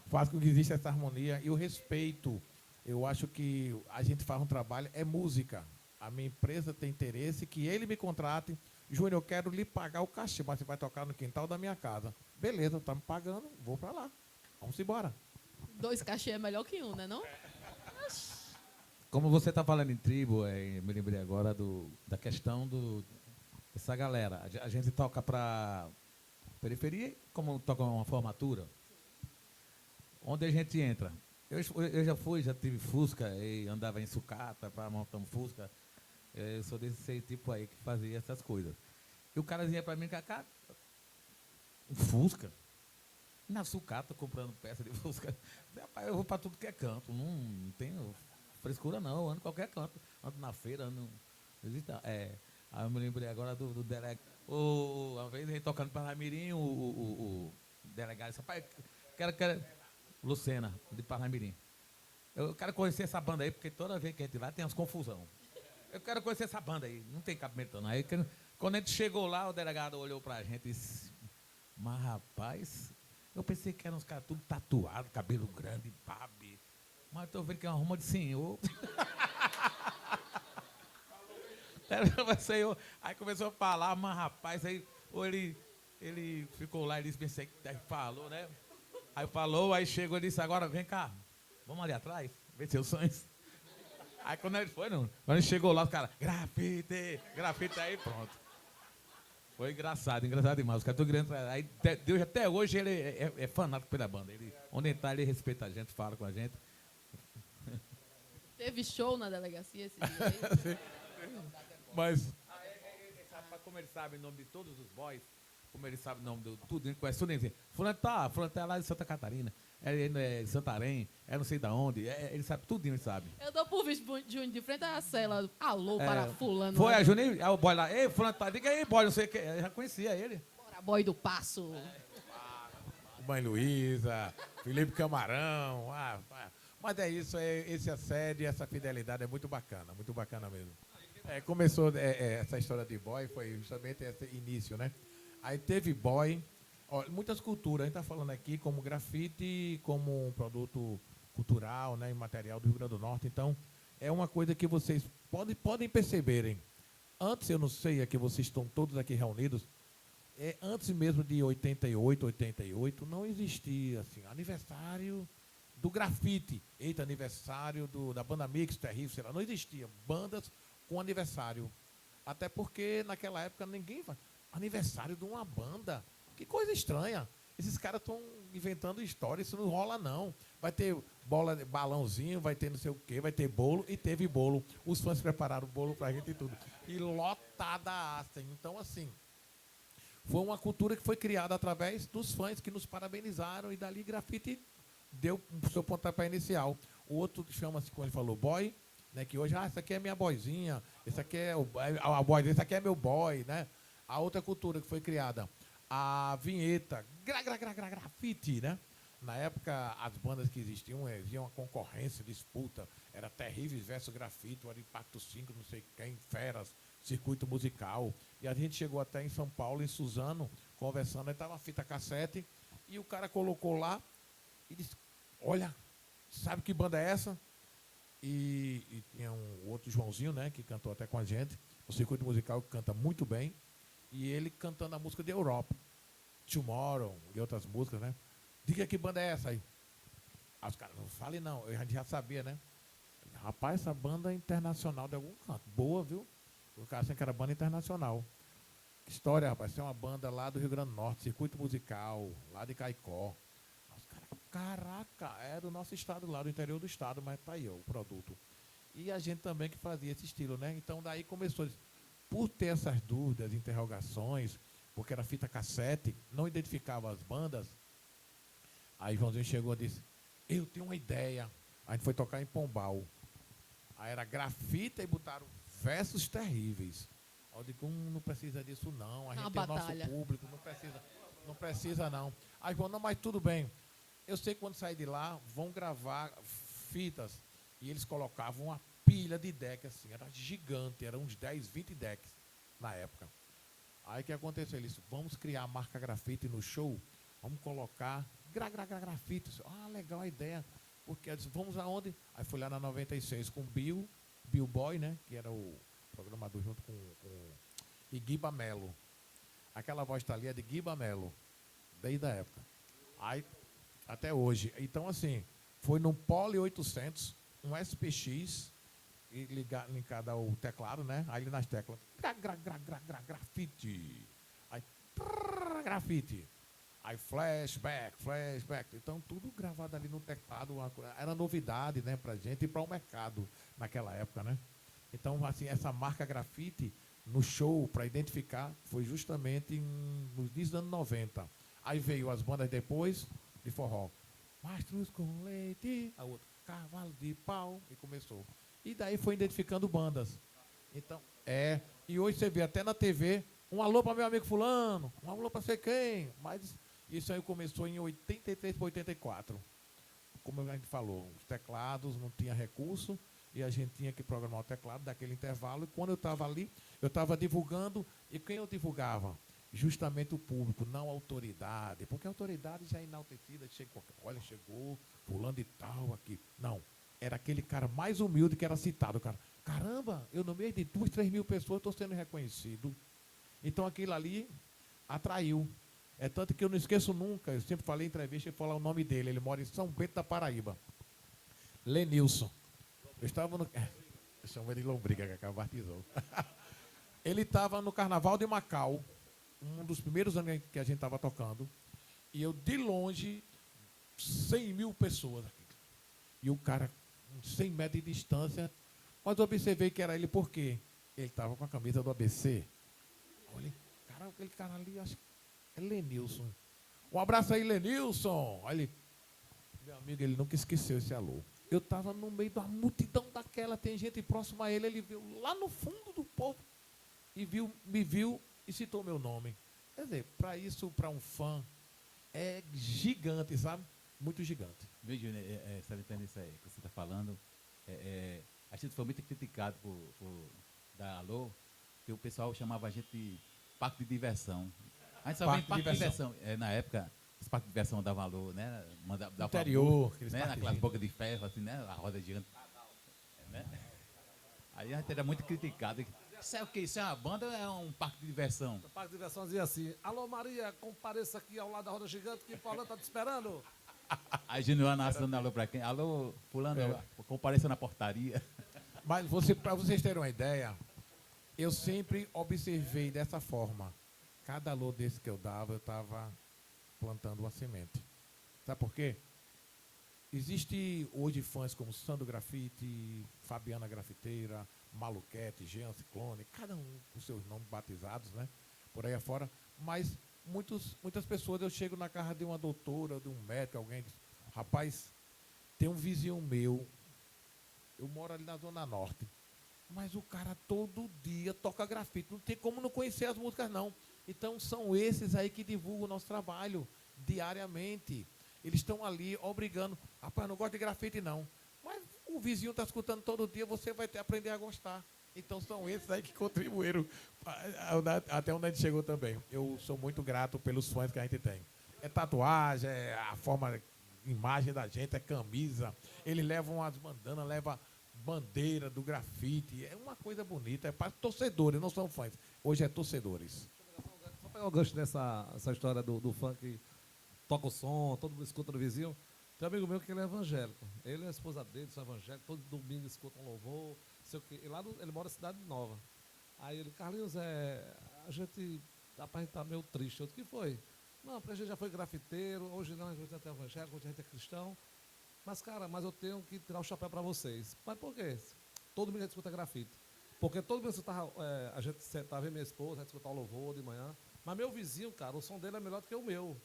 faz com que exista essa harmonia e o respeito. Eu acho que a gente faz um trabalho, é música. A minha empresa tem interesse que ele me contrate. Júnior, eu quero lhe pagar o cachê, mas você vai tocar no quintal da minha casa. Beleza, está me pagando, vou para lá. Vamos embora. 2 cachê é melhor que 1, né não? Como você está falando em tribo, me lembrei agora da questão dessa galera. A gente toca para periferia, como toca uma formatura, onde a gente entra. Eu já tive Fusca e andava em sucata para montar um Fusca. Eu sou desse tipo aí que fazia essas coisas. E o cara vinha para mim, Cacá, um Fusca? Na sucata, comprando peça de Fusca. Rapaz, eu vou para tudo que é canto, não tenho frescura não, eu ando em qualquer canto. Ando na feira, ando... Aí eu me lembrei agora do delegado. Uma vez ele tocando para Parnamirim, o delegado disse, rapaz, quero Lucena, de Parnamirim. Eu quero conhecer essa banda aí, porque toda vez que a gente vai tem umas confusão. Eu quero conhecer essa banda aí, não tem cabimento não. Aí quando a gente chegou lá, o delegado olhou para a gente e disse, mas rapaz, eu pensei que eram uns caras tudo tatuados, cabelo grande, babe. Mas estou vendo que é uma ruma de senhor. Aí começou a falar, mas rapaz, aí ele ficou lá e disse, pensei que falou, né? Aí falou, aí chegou e disse, agora vem cá, vamos ali atrás, ver seus sonhos. Aí quando ele foi, quando ele chegou lá, os caras, grafite, aí pronto. Foi engraçado demais. Os caras estão querendo. Aí, Deus, até hoje ele é fanático pela banda. Onde ele está, ele respeita a gente, fala com a gente. Teve show na delegacia esse dia aí? Mas Como ele sabe o nome de todos os boys, como ele sabe o nome do tudo, ele conhece tudo, ele diz, fulano tá lá de Santa Catarina, ele é de Santarém, é não sei de onde, ele sabe tudo, ele sabe. Eu dou por visto Júnior de frente à cela. Alô, para fulano. Foi a Juninho, aí o boy lá, ei, fulano tá, diga aí, boy, não sei o que, eu já conhecia ele. Bora, boy do passo. Mãe Luísa, Felipe Camarão. Mas é isso, esse assédio, essa fidelidade é muito bacana mesmo. Começou essa história de boy, foi justamente esse início, né? Aí teve boy, ó, muitas culturas, a gente está falando aqui como grafite, como um produto cultural, né, imaterial do Rio Grande do Norte. Então, é uma coisa que vocês podem perceberem. Antes, eu não sei, é que vocês estão todos aqui reunidos, antes mesmo de 88, não existia assim, aniversário do grafite. Eita, aniversário da banda Mix, Terrível, sei lá, não existia bandas com aniversário. Até porque naquela época ninguém vai. Aniversário de uma banda. Que coisa estranha. Esses caras estão inventando história, isso não rola não. Vai ter balãozinho, vai ter não sei o quê, vai ter bolo, e teve bolo. Os fãs prepararam o bolo pra gente e tudo. E lotada a Astem. Então, assim, foi uma cultura que foi criada através dos fãs que nos parabenizaram e dali grafite deu o seu pontapé inicial. O outro chama-se, como ele falou, boy, né, que hoje, essa aqui é minha boyzinha, esse aqui é a boy, esse aqui é meu boy, né? A outra cultura que foi criada, a vinheta, grafite, né? Na época, as bandas que existiam, havia uma concorrência, disputa, era Terríveis versus Grafite, era Impacto 5, não sei quem, Feras, circuito musical. E a gente chegou até em São Paulo, em Suzano, conversando, aí estava uma fita cassete, e o cara colocou lá e disse, olha, sabe que banda é essa? E tinha um outro Joãozinho, né, que cantou até com a gente, o circuito musical que canta muito bem, e ele cantando a música de Europa, Tomorrow e outras músicas, né? Diga que banda é essa aí. Aí os caras, não fale não, eu já sabia, né? Rapaz, essa banda é internacional de algum canto, boa, viu? O cara achando que era banda internacional. Que história, rapaz, é uma banda lá do Rio Grande do Norte, circuito musical, lá de Caicó. Os caras, caraca, é do nosso estado lá, do interior do estado, mas tá aí, ó, o produto. E a gente também que fazia esse estilo, né? Então daí começou, por ter essas dúvidas, interrogações, porque era fita cassete, não identificava as bandas. Aí Joãozinho chegou e disse, eu tenho uma ideia. A gente foi tocar em Pombal. Aí era grafite e botaram versos terríveis. Eu digo, não precisa disso não, a gente tem o nosso público, não precisa não. Aí João, não, mas tudo bem. Eu sei que quando sair de lá, vão gravar fitas. E eles colocavam uma pilha de deck assim, era gigante, eram uns 10, 20 decks na época. Aí o que aconteceu? Eles disse, vamos criar a marca grafite no show, vamos colocar grafite. Legal a ideia. Porque eu disse, vamos aonde? Aí fui lá na 96 com Bill Boy, né? Que era o programador junto com e Guiba Melo. Aquela voz tá ali é de Guiba Melo, desde a época. Aí, até hoje. Então, assim, foi num Poly 800, um SPX, e linkado ao teclado, né? Aí nas teclas, grafite. Aí, grafite. Aí flashback. Então, tudo gravado ali no teclado. Era novidade, né, pra gente e para o mercado naquela época, né? Então, assim, essa marca grafite no show, para identificar, foi justamente nos inícios dos anos 90. Aí veio as bandas depois de forró. Mastros com leite, a outra, cavalo de pau, e começou. E daí foi identificando bandas. Então, e hoje você vê até na TV, um alô para meu amigo fulano, um alô para sei quem, mas isso aí começou em 83 para 84. Como a gente falou, os teclados não tinha recurso e a gente tinha que programar o teclado daquele intervalo. E quando eu estava ali, eu estava divulgando. E quem eu divulgava? Justamente o público, não a autoridade. Porque a autoridade já é enaltecida. Olha, chegou fulano de tal aqui. Não, era aquele cara mais humilde que era citado. Cara, caramba, eu no meio de 2, 3 mil pessoas estou sendo reconhecido. Então aquilo ali atraiu. É tanto que eu não esqueço nunca, eu sempre falei em entrevista e falar o nome dele. Ele mora em São Bento da Paraíba. Lenilson. Eu estava no. Eu chamo ele de Lombriga, que acaba batizou. Ele estava no Carnaval de Macau, um dos primeiros anos que a gente estava tocando. E eu, de longe, 100 mil pessoas aqui. E o cara, 100 metros de distância. Mas eu observei que era ele por quê? Ele estava com a camisa do ABC. Olha, cara, aquele cara ali, acho que É Lenilson. Um abraço aí, Lenilson. Aí ele, meu amigo, ele nunca esqueceu esse alô. Eu estava no meio da multidão daquela, tem gente próxima a ele, ele viu lá no fundo do povo e me viu e citou meu nome. Quer dizer, para isso, para um fã, é gigante, sabe? Muito gigante. Viu, Júnior, salientando isso aí que você está falando, a gente foi muito criticado por dar alô, porque o pessoal chamava a gente de parque de diversão. A gente só vem parque de diversão. Na época, os parques de diversão davam valor, né? Dava Interior, valor, aqueles né? Naquelas parquezinhos. bocas de ferro, assim, né? A roda gigante. Né? Aí a gente era muito criticado. Isso é o quê? Isso é uma banda ou é um parque de diversão? O parque de diversão dizia assim: alô Maria, compareça aqui ao lado da roda gigante que o Paulão tá te esperando. Aí Júnior dando alô pra quem? Alô, fulano, compareça na portaria. Mas para vocês terem uma ideia, eu sempre observei dessa forma. Cada alô desse que eu dava, eu estava plantando uma semente. Sabe por quê? Existe hoje fãs como Sandro Grafite, Fabiana Grafiteira, Maluquete, Jean Ciclone, cada um com seus nomes batizados, né? Por aí afora. Mas muitas pessoas, eu chego na casa de uma doutora, de um médico, alguém diz, rapaz, tem um vizinho meu, eu moro ali na Zona Norte, mas o cara todo dia toca grafite, não tem como não conhecer as músicas, não. Então, são esses aí que divulgam o nosso trabalho diariamente. Eles estão ali obrigando, rapaz, não gosto de grafite, não. Mas o vizinho está escutando todo dia, você vai aprender a gostar. Então, são esses aí que contribuíram até onde a gente chegou também. Eu sou muito grato pelos fãs que a gente tem. É tatuagem, é a forma, imagem da gente, é camisa. Eles levam as bandanas, levam bandeira do grafite. É uma coisa bonita. É para torcedores, não são fãs. Hoje é torcedores. Só pegar o gancho essa história do fã que toca o som, todo mundo escuta no vizinho. Tem um amigo meu que ele é evangélico. Ele e a esposa dele são evangélicos, todo domingo escutam louvor, sei o quê. E lá ele mora em Cidade Nova. Aí ele, Carlinhos, a gente dá pra gente estar meio triste. Eu disse, o que foi? Não, porque a gente já foi grafiteiro, hoje não, a gente é evangélico, hoje a gente é cristão. Mas, cara, eu tenho que tirar o chapéu para vocês. Mas por quê? Todo mundo a gente escuta grafite. Porque todo mundo escutava, a gente sentava, minha esposa, a gente escutava o louvor de manhã. Mas meu vizinho, cara, o som dele é melhor do que o meu.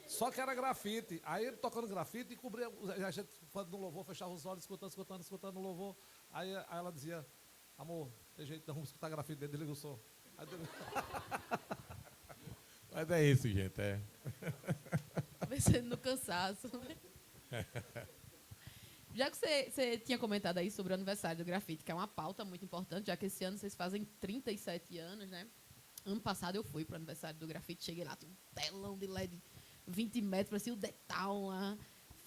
Só que era grafite. Aí ele tocando grafite e cobria, a gente no louvor, fechava os olhos, escutando o louvor. Aí ela dizia, amor, tem jeito, não vamos escutar grafite dele, desliga o som. Aí, Mas é isso, gente. Vencendo no cansaço. Já que você tinha comentado aí sobre o aniversário do grafite, que é uma pauta muito importante, já que esse ano vocês fazem 37 anos, né? Ano passado eu fui para o aniversário do grafite, cheguei lá, tinha um telão de LED 20 metros, parecia o Detal lá.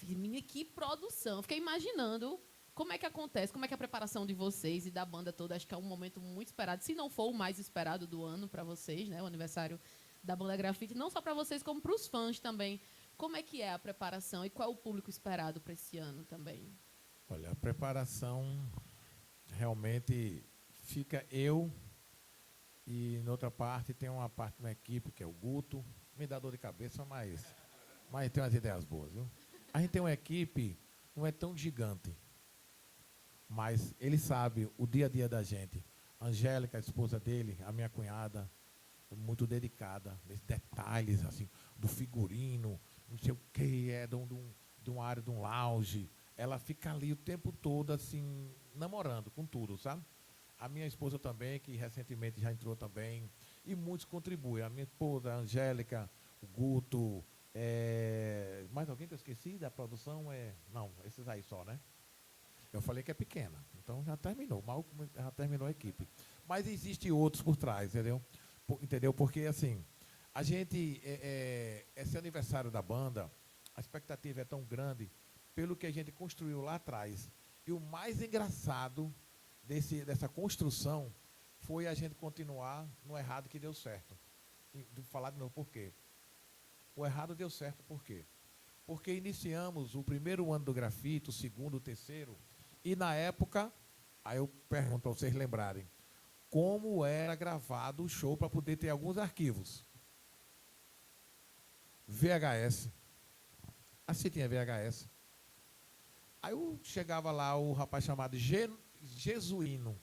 Menina, que produção. Fiquei imaginando como é que acontece, como é que é a preparação de vocês e da banda toda. Acho que é um momento muito esperado, se não for o mais esperado do ano para vocês, né? O aniversário da banda grafite, não só para vocês, como para os fãs também. Como é que é a preparação e qual é o público esperado para esse ano também? Olha, a preparação realmente fica eu e na outra parte tem uma parte da equipe que é o Guto. Me dá dor de cabeça, mas tem umas ideias boas, viu? A gente tem uma equipe, não é tão gigante, mas ele sabe o dia a dia da gente. A Angélica, a esposa dele, a minha cunhada, muito dedicada nesses detalhes, assim, do figurino, não sei o que, de uma área, de um lounge. Ela fica ali o tempo todo, assim, namorando com tudo, sabe? A minha esposa também, que recentemente já entrou também, e muitos contribuem. A minha esposa, a Angélica, o Guto, mais alguém que eu esqueci da produção? Não, esses aí só, né? Eu falei que é pequena, então já terminou, já terminou a equipe. Mas existem outros por trás, entendeu? Porque, assim, a gente, esse aniversário da banda, a expectativa é tão grande pelo que a gente construiu lá atrás. E o mais engraçado dessa construção foi a gente continuar no errado que deu certo. E vou falar de novo por quê. O errado deu certo por quê? Porque iniciamos o primeiro ano do grafite, o segundo, o terceiro, e na época, aí eu pergunto para vocês lembrarem, como era gravado o show para poder ter alguns arquivos. VHS. Assim tinha VHS. Aí eu chegava lá o rapaz chamado Jesuíno.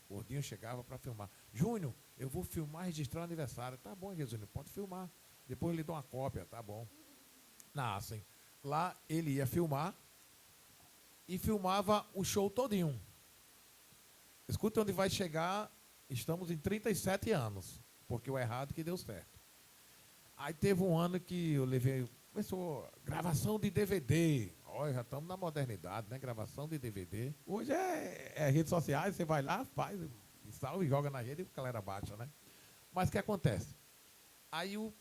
O gordinho chegava para filmar. Júnior, eu vou filmar e registrar o aniversário. Tá bom, Jesuíno, pode filmar. Depois eu lhe dou uma cópia, tá bom. Nascem. Lá ele ia filmar e filmava o show todinho. Escuta onde vai chegar, estamos em 37 anos, porque o errado que deu certo. Aí teve um ano que eu levei, começou gravação de DVD. Olha, já estamos na modernidade, né? Gravação de DVD. Hoje é redes sociais, você vai lá, faz, salva e joga na rede e a galera baixa, né? Mas o que acontece? Aí o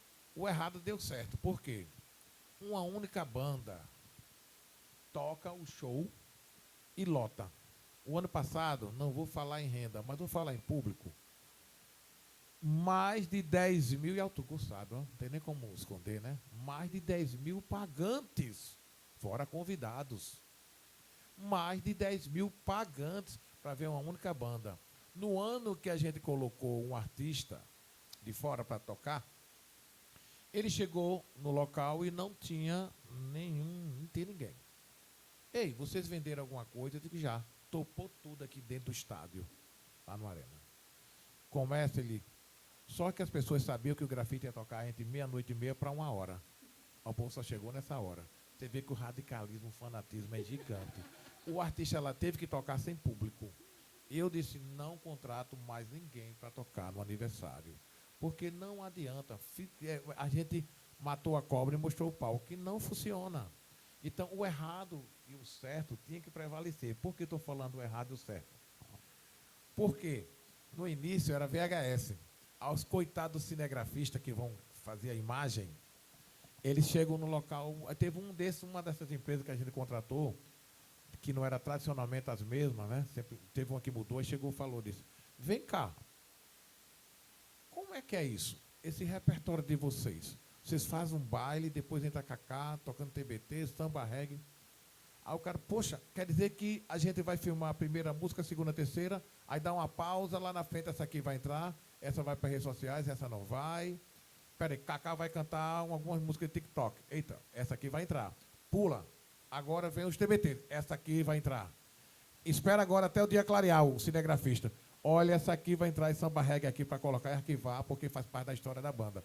errado deu certo. Por quê? Uma única banda toca o show e lota. O ano passado, não vou falar em renda, mas vou falar em público, mais de 10 mil, e Autocur sabe, não tem nem como esconder, né? Mais de 10 mil pagantes, fora convidados. Mais de 10 mil pagantes para ver uma única banda. No ano que a gente colocou um artista de fora para tocar, ele chegou no local e não tinha ninguém. Ei, vocês venderam alguma coisa? Eu digo, já. Topou tudo aqui dentro do estádio, lá no Arena. Começa ele. Só que as pessoas sabiam que o grafite ia tocar entre meia-noite e meia para 1 hora. O povo só chegou nessa hora. Você vê que o radicalismo, o fanatismo é gigante. O artista lá teve que tocar sem público. Eu disse, não contrato mais ninguém para tocar no aniversário. Porque não adianta. A gente matou a cobra e mostrou o pau, que não funciona. Então, o errado e o certo tinha que prevalecer. Por que estou falando o errado e o certo? Porque no início era VHS. Aos coitados cinegrafistas que vão fazer a imagem, eles chegam no local. Teve uma dessas empresas que a gente contratou, que não era tradicionalmente as mesmas, né? Sempre teve uma que mudou e chegou e falou disso. Vem cá. Como é que é isso? Esse repertório de vocês? Vocês fazem um baile, depois entra cacá, tocando TBT, samba reggae. Aí o cara, poxa, quer dizer que a gente vai filmar a primeira música, a segunda, a terceira, aí dá uma pausa, lá na frente essa aqui vai entrar, essa vai para redes sociais, essa não vai. Peraí, Cacá vai cantar algumas músicas de TikTok. Eita, essa aqui vai entrar. Pula. Agora vem os TBT. Essa aqui vai entrar. Espera agora até o dia clarear, o cinegrafista. Olha, essa aqui vai entrar em samba reggae aqui para colocar e arquivar, porque faz parte da história da banda.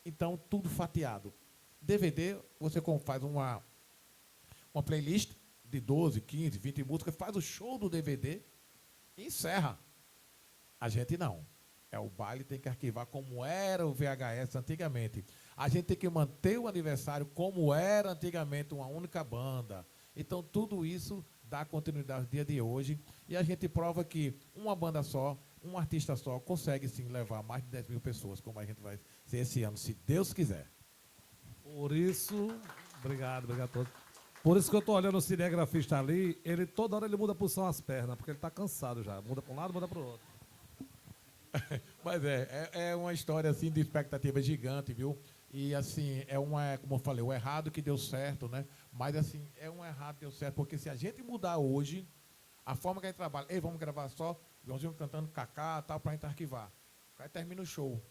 Então, tudo fatiado. DVD, você faz uma playlist de 12, 15, 20 músicas, faz o show do DVD e encerra. A gente não. O baile tem que arquivar como era o VHS antigamente. A gente tem que manter o aniversário como era antigamente, uma única banda. Então, tudo isso dá continuidade ao dia de hoje. E a gente prova que uma banda só, um artista só, consegue sim levar mais de 10 mil pessoas, como a gente vai ser esse ano, se Deus quiser. Por isso, obrigado a todos. Por isso que eu estou olhando o cinegrafista ali, ele toda hora ele muda a posição as pernas, porque ele está cansado já. Muda para um lado, muda para o outro. Mas é uma história assim de expectativa gigante, viu? E assim, como eu falei, o errado que deu certo, né? Mas assim, é um errado que deu certo, porque se a gente mudar hoje, a forma que a gente trabalha, ei, vamos gravar só Joãozinho cantando Cacá, tal, para a gente arquivar. Aí termina o show.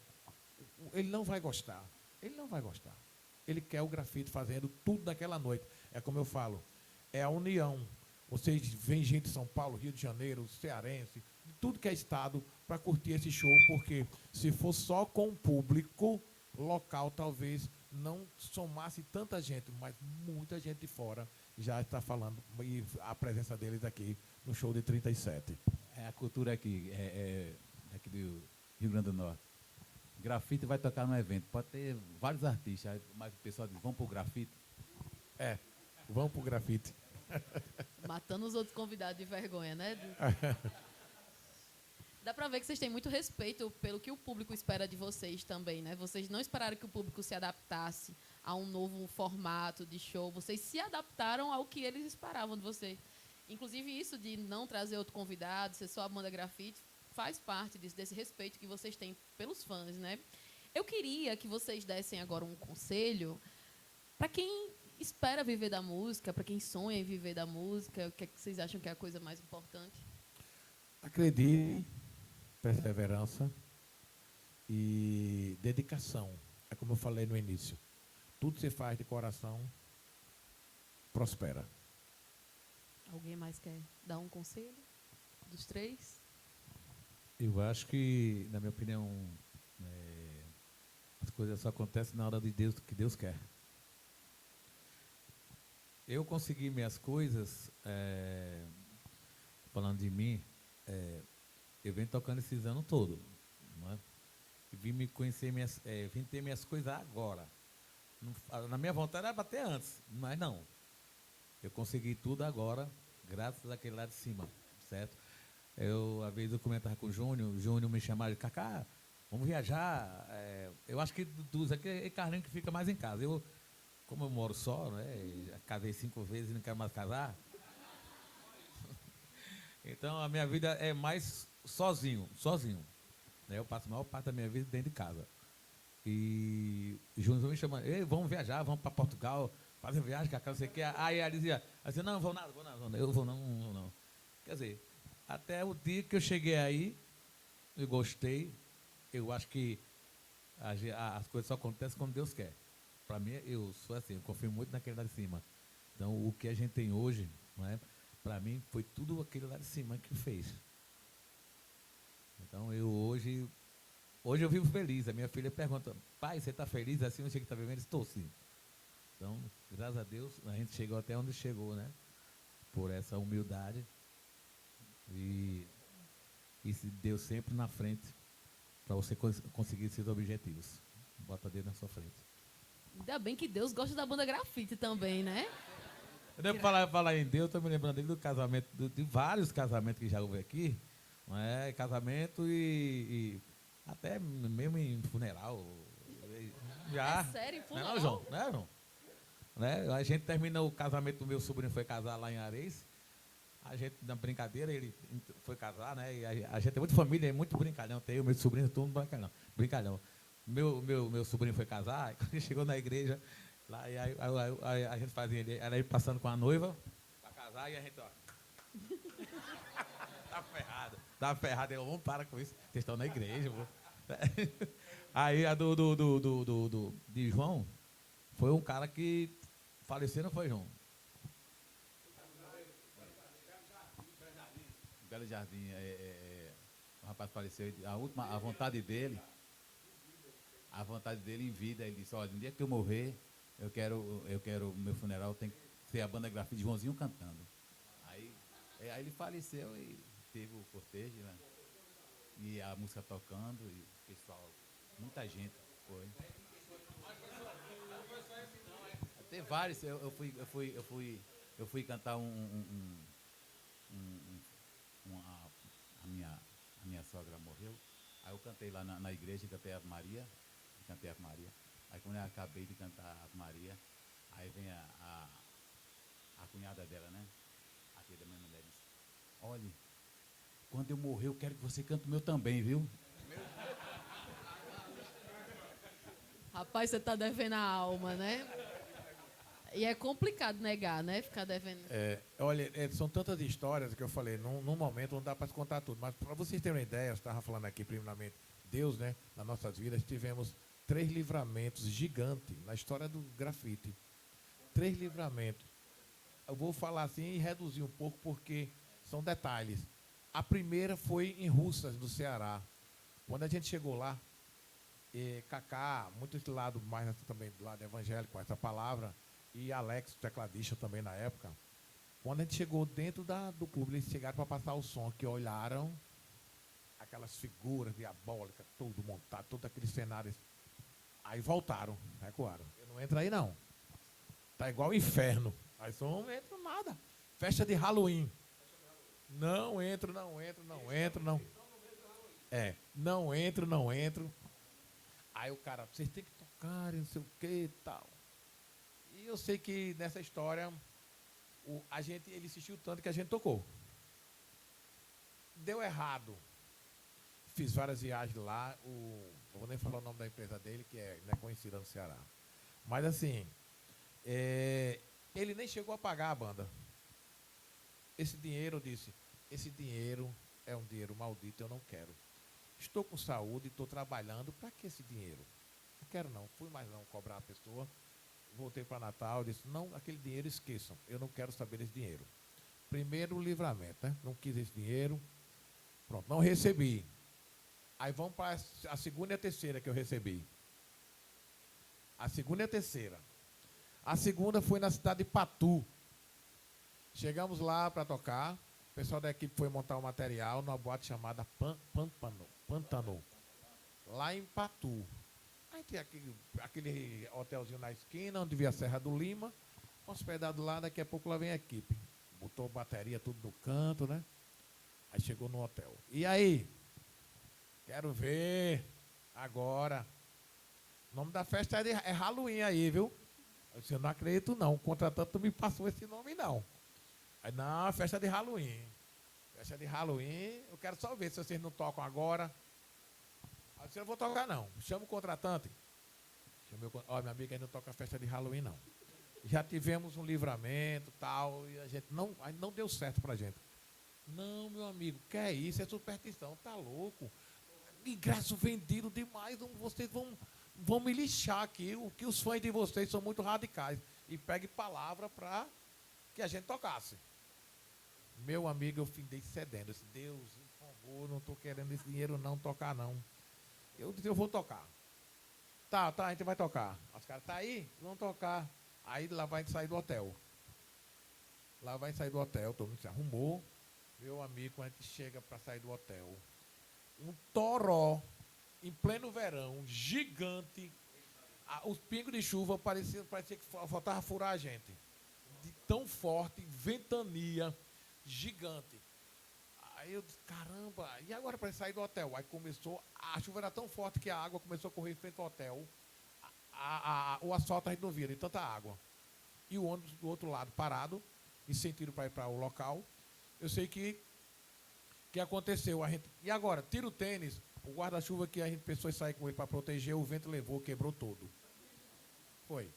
Ele não vai gostar. Ele não vai gostar. Ele quer o grafite fazendo tudo naquela noite. É como eu falo, é a união. Vocês veem gente de São Paulo, Rio de Janeiro, cearense, de tudo que é estado, para curtir esse show, porque se for só com o público local, talvez não somasse tanta gente, mas muita gente de fora já está falando, e a presença deles aqui no show de 37. É a cultura aqui, aqui do Rio Grande do Norte. Grafite vai tocar no evento, pode ter vários artistas, mas o pessoal diz, vamos pro grafite? Vamos pro grafite. Matando os outros convidados de vergonha, né? Dá pra ver que vocês têm muito respeito pelo que o público espera de vocês também, né? Vocês não esperaram que o público se adaptasse a um novo formato de show. Vocês se adaptaram ao que eles esperavam de vocês. Inclusive, isso de não trazer outro convidado, ser só a banda grafite, faz parte desse respeito que vocês têm pelos fãs, né? Eu queria que vocês dessem agora um conselho para quem espera viver da música, para quem sonha em viver da música. O que é que vocês acham que é a coisa mais importante? Acredite, perseverança e dedicação. É como eu falei no início. Tudo que você faz de coração prospera. Alguém mais quer dar um conselho? Dos três? Eu acho que, na minha opinião, coisas só acontecem na hora de Deus, que Deus quer. Eu consegui minhas coisas, falando de mim, eu venho tocando esses anos todos. Não é? E vim me conhecer, vim ter minhas coisas agora. Na minha vontade era bater antes, mas não. Eu consegui tudo agora, graças àquele lá de cima, certo? Às vezes eu comentava com o Júnior me chamava de Cacá, vamos viajar. Eu acho que dos aqui é Carlinhos que fica mais em casa. Como eu moro só, né? Já casei 5 vezes e não quero mais casar. Então a minha vida é mais sozinho. Né? Eu passo a maior parte da minha vida dentro de casa. E o Júnior me chama, ei, vamos viajar, vamos para Portugal, fazer viagem, Cacá, não sei o que. Aí ele dizia, assim, não vou nada, eu vou não. Quer dizer, até o dia que eu cheguei aí, eu gostei, eu acho que as coisas só acontecem quando Deus quer. Para mim, eu sou assim, eu confio muito naquele lá de cima. Então, o que a gente tem hoje, não é? Para mim, foi tudo aquele lá de cima que fez. Então, hoje eu vivo feliz. A minha filha pergunta, pai, você está feliz assim? Você que está vivendo? Estou sim. Então, graças a Deus, a gente chegou até onde chegou, né? Por essa humildade. E se Deus sempre na frente para você conseguir seus objetivos. Bota Deus na sua frente. Ainda bem que Deus gosta da banda Grafite também, né? Eu devo falar em Deus, estou me lembrando do casamento, de vários casamentos que já houve aqui. Não é? Casamento e até mesmo em funeral. Já. É sério, em funeral? Não, João? Não é, João? Né? A gente termina o casamento do meu sobrinho, foi casar lá em Areis. A gente, na brincadeira, ele foi casar, né? E a gente é muito família, é muito brincalhão. Tem o meu sobrinho, todo mundo brincalhão. Meu sobrinho foi casar, e quando ele chegou na igreja, lá, e aí a gente fazia ele passando com a noiva para casar, e a gente, ó. Tá ferrado. Eu, vamos parar com isso. Vocês estão na igreja, pô. Aí a de João foi um cara que faleceu, não foi, João? Belo Jardim, o rapaz faleceu, a vontade dele em vida, ele disse, olha, no dia que eu morrer, eu quero meu funeral tem que ser a banda Grafite de Joãozinho cantando. Aí ele faleceu e teve o cortejo, né? E a música tocando, e o pessoal, muita gente foi. Tem vários, eu fui cantar a minha sogra morreu, aí eu cantei lá na igreja, cantei Ave Maria. Aí quando eu acabei de cantar Ave Maria, aí vem a cunhada dela, né? A filha da minha mulher disse, olha, quando eu morrer, eu quero que você cante o meu também, viu? Rapaz, você tá devendo a alma, né? E é complicado negar, né? Ficar devendo. Olha, são tantas histórias que eu falei, num momento não dá para contar tudo, mas para vocês terem uma ideia, eu estava falando aqui primeiramente, Deus, né, nas nossas vidas, tivemos 3 livramentos gigantes na história do grafite. 3 livramentos. Eu vou falar assim e reduzir um pouco porque são detalhes. A primeira foi em Russas, do Ceará. Quando a gente chegou lá, Cacá, muito esse lado mais também do lado evangélico, com essa palavra, e Alex, tecladista também na época. Quando a gente chegou dentro do clube, eles chegaram para passar o som, que olharam aquelas figuras diabólicas, tudo montado, todo aquele cenário. Aí voltaram, recuaram. Eu não entro aí não. Tá igual o inferno. Aí só não entro nada. Festa de Halloween. Não entro. Não entro. Aí o cara, vocês têm que tocar, não sei o que e tal. E eu sei que nessa história, ele insistiu tanto que a gente tocou. Deu errado. Fiz várias viagens lá. Não vou nem falar o nome da empresa dele, que não é conhecida no Ceará. Mas assim, ele nem chegou a pagar a banda. Esse dinheiro, eu disse, esse dinheiro é um dinheiro maldito, eu não quero. Estou com saúde, estou trabalhando, para que esse dinheiro? Não quero não, fui mais não cobrar a pessoa. Voltei para Natal, disse, não, aquele dinheiro esqueçam, eu não quero saber desse dinheiro. Primeiro o livramento, né? Não quis esse dinheiro, pronto, não recebi. Aí vamos para a segunda e a terceira que eu recebi. A segunda e a terceira. A segunda foi na cidade de Patu. Chegamos lá para tocar. O pessoal da equipe foi montar o material numa boate chamada Pantano. Lá em Patu. Aí tem aquele hotelzinho na esquina, onde via a Serra do Lima. Hospedado lá, daqui a pouco lá vem a equipe. Botou bateria tudo no canto, né? Aí chegou no hotel. E aí? Quero ver agora. O nome da festa é Halloween aí, viu? Eu disse, eu não acredito não. O contratante não me passou esse nome, não. Aí, não, festa de Halloween. Festa de Halloween. Eu quero só ver se vocês não tocam agora. Aí eu disse, eu não vou tocar, não. Chama o contratante. Olha, minha amiga, ainda não toca a festa de Halloween, não. Já tivemos um livramento tal, e a gente não deu certo pra gente. Não, meu amigo, que é isso? É superstição, tá louco? Ingresso vendido demais, vocês vão me lixar aqui, que os fãs de vocês são muito radicais. E pegue palavra para que a gente tocasse. Meu amigo, eu findei cedendo. Eu disse, Deus, por favor, não estou querendo esse dinheiro não, tocar não. Eu disse, eu vou tocar. Tá, a gente vai tocar. Os caras, tá aí? Vamos tocar. Aí lá vai sair do hotel. Todo mundo se arrumou. Meu amigo, quando a gente chega para sair do hotel, um toró, em pleno verão, gigante. Os pingos de chuva parecia que faltava furar a gente. De tão forte, ventania, gigante. Aí eu disse, caramba, e agora para sair do hotel? Aí começou, a chuva era tão forte que a água começou a correr em frente ao hotel. O asfalto a gente não via, de tanta água. E o ônibus do outro lado parado, em sentido para ir para o local. Eu sei que aconteceu. E agora, tira o tênis, o guarda-chuva que a gente pensou em sair com ele para proteger, o vento levou, quebrou todo. Foi.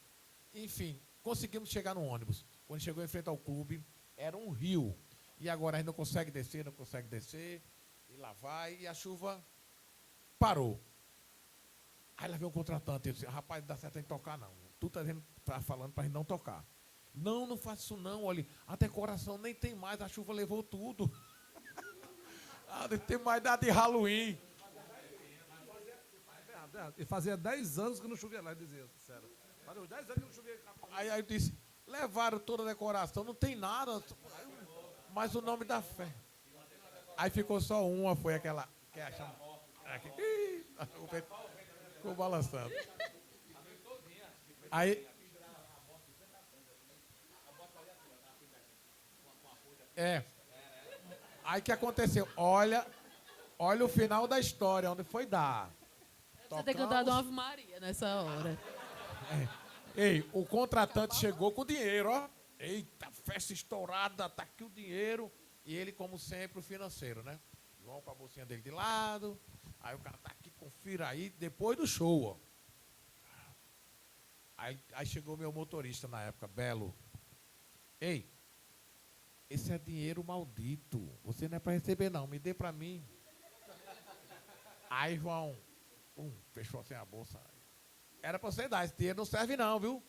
Enfim, conseguimos chegar no ônibus. Quando chegou em frente ao clube, era um rio. E agora a gente não consegue descer. E lá vai, e a chuva parou. Aí lá veio o contratante, eu disse, rapaz, não dá certo a gente tocar não. Tu tá falando pra gente não tocar. Não faça isso não, olha, a decoração nem tem mais, a chuva levou tudo. Não tem mais nada de Halloween. E fazia 10 anos que não chovia lá, ele dizia, sério. Fazia 10 anos que não chovia. Aí eu disse, levaram toda a decoração, não tem nada, mas o nome da fé. Aí ficou só uma, foi aquela, que é a chama. Ficou balançando. Aí. Aí que aconteceu? Olha o final da história, onde foi dar. Você tem cantado uma Ave Maria nessa hora. Ei, o contratante chegou com o dinheiro, ó. Eita, festa estourada, tá aqui o dinheiro. E ele, como sempre, o financeiro, né? João com a bolsinha dele de lado. Aí o cara tá aqui, confira aí, depois do show, ó. Aí chegou meu motorista na época, Belo. Ei, esse é dinheiro maldito. Você não é para receber, não. Me dê para mim. Aí, João, fechou assim a bolsa. Era para você dar, esse dinheiro não serve não, viu?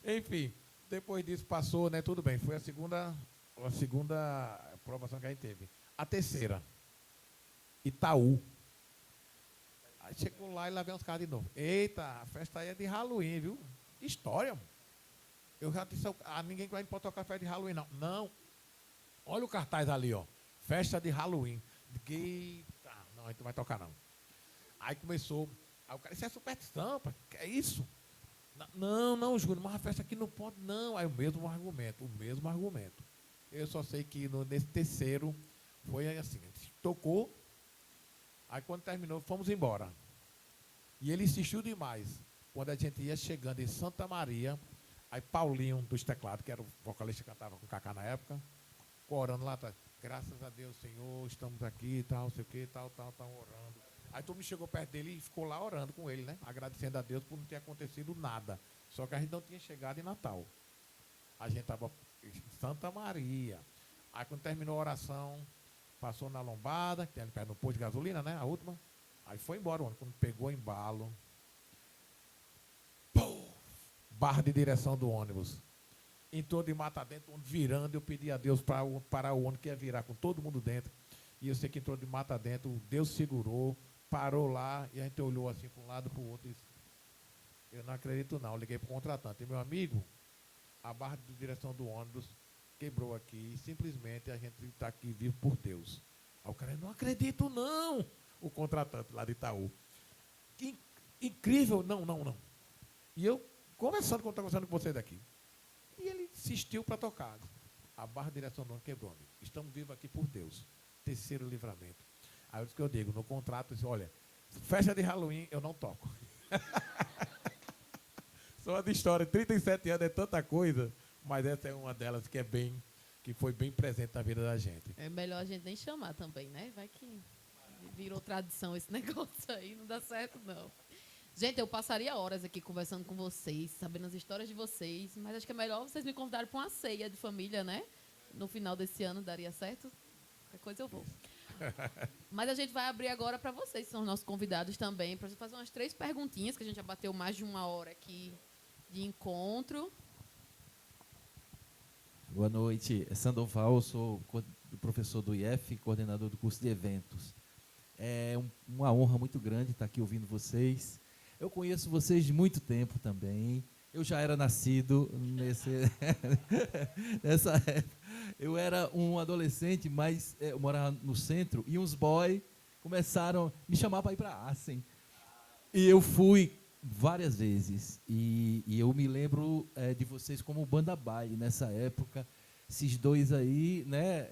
Enfim, depois disso passou, né? Tudo bem. Foi a segunda aprovação que a gente teve. A terceira, Itaú. Aí chegou lá e lá vem os caras de novo. Eita, a festa aí é de Halloween, viu? História, mano. Eu já disse a ninguém que vai pode tocar festa de Halloween, não. Não. Olha o cartaz ali, ó. Festa de Halloween. Eita, não, a gente não vai tocar, não. Aí começou. Aí o cara, isso é superstição, pá. Que é isso? Não, Júnior, mas a festa aqui não pode, não. Aí o mesmo argumento. Eu só sei que nesse terceiro foi assim, a gente tocou. Aí quando terminou, fomos embora. E ele insistiu demais. Quando a gente ia chegando em Santa Maria, aí Paulinho dos teclados, que era o vocalista que cantava com o Cacá na época, orando lá atrás. Graças a Deus, Senhor, estamos aqui, tal, sei o que, tal, orando. Aí todo mundo chegou perto dele e ficou lá orando com ele, né? Agradecendo a Deus por não ter acontecido nada. Só que a gente não tinha chegado em Natal. A gente estava em Santa Maria. Aí quando terminou a oração, passou na lombada, que tem ali perto do posto de gasolina, né? A última. Aí foi embora, quando pegou embalo. Pum! Barra de direção do ônibus. Entrou de mata dentro, virando, eu pedi a Deus para parar o ônibus, que ia virar com todo mundo dentro. E eu sei que entrou de mata dentro, Deus segurou, parou lá, e a gente olhou assim para um lado, para o outro e disse, Eu não acredito não, liguei para o contratante. E meu amigo, a barra de direção do ônibus quebrou aqui e simplesmente a gente está aqui vivo por Deus. Aí o cara, não acredito não, o contratante lá de Itaú. Incrível, não. E eu conversando com vocês aqui. E ele insistiu para tocar. A barra de direção do ônibus quebrou, amigo. Estamos vivos aqui por Deus. Terceiro livramento. Aí eu digo, no contrato, eu disse, olha, festa de Halloween eu não toco. Só uma de história, 37 anos é tanta coisa, mas essa é uma delas que foi bem presente na vida da gente. É melhor a gente nem chamar também, né? Vai que virou tradição esse negócio aí, não dá certo, não. Gente, eu passaria horas aqui conversando com vocês, sabendo as histórias de vocês, mas acho que é melhor vocês me convidarem para uma ceia de família, né? No final desse ano, daria certo? Qualquer coisa eu vou. Mas a gente vai abrir agora para vocês, que são os nossos convidados também, para fazer umas 3 perguntinhas, que a gente já bateu mais de 1 hora aqui de encontro. Boa noite, Sandoval, sou professor do IF, coordenador do curso de eventos. É uma honra muito grande estar aqui ouvindo vocês. Eu conheço vocês de muito tempo também. Eu já era nascido nessa época. Eu era um adolescente, mas eu morava no centro e uns boys começaram a me chamar para ir para a Assen. E eu fui várias vezes. E eu me lembro de vocês como banda baile nessa época. Esses dois aí, né,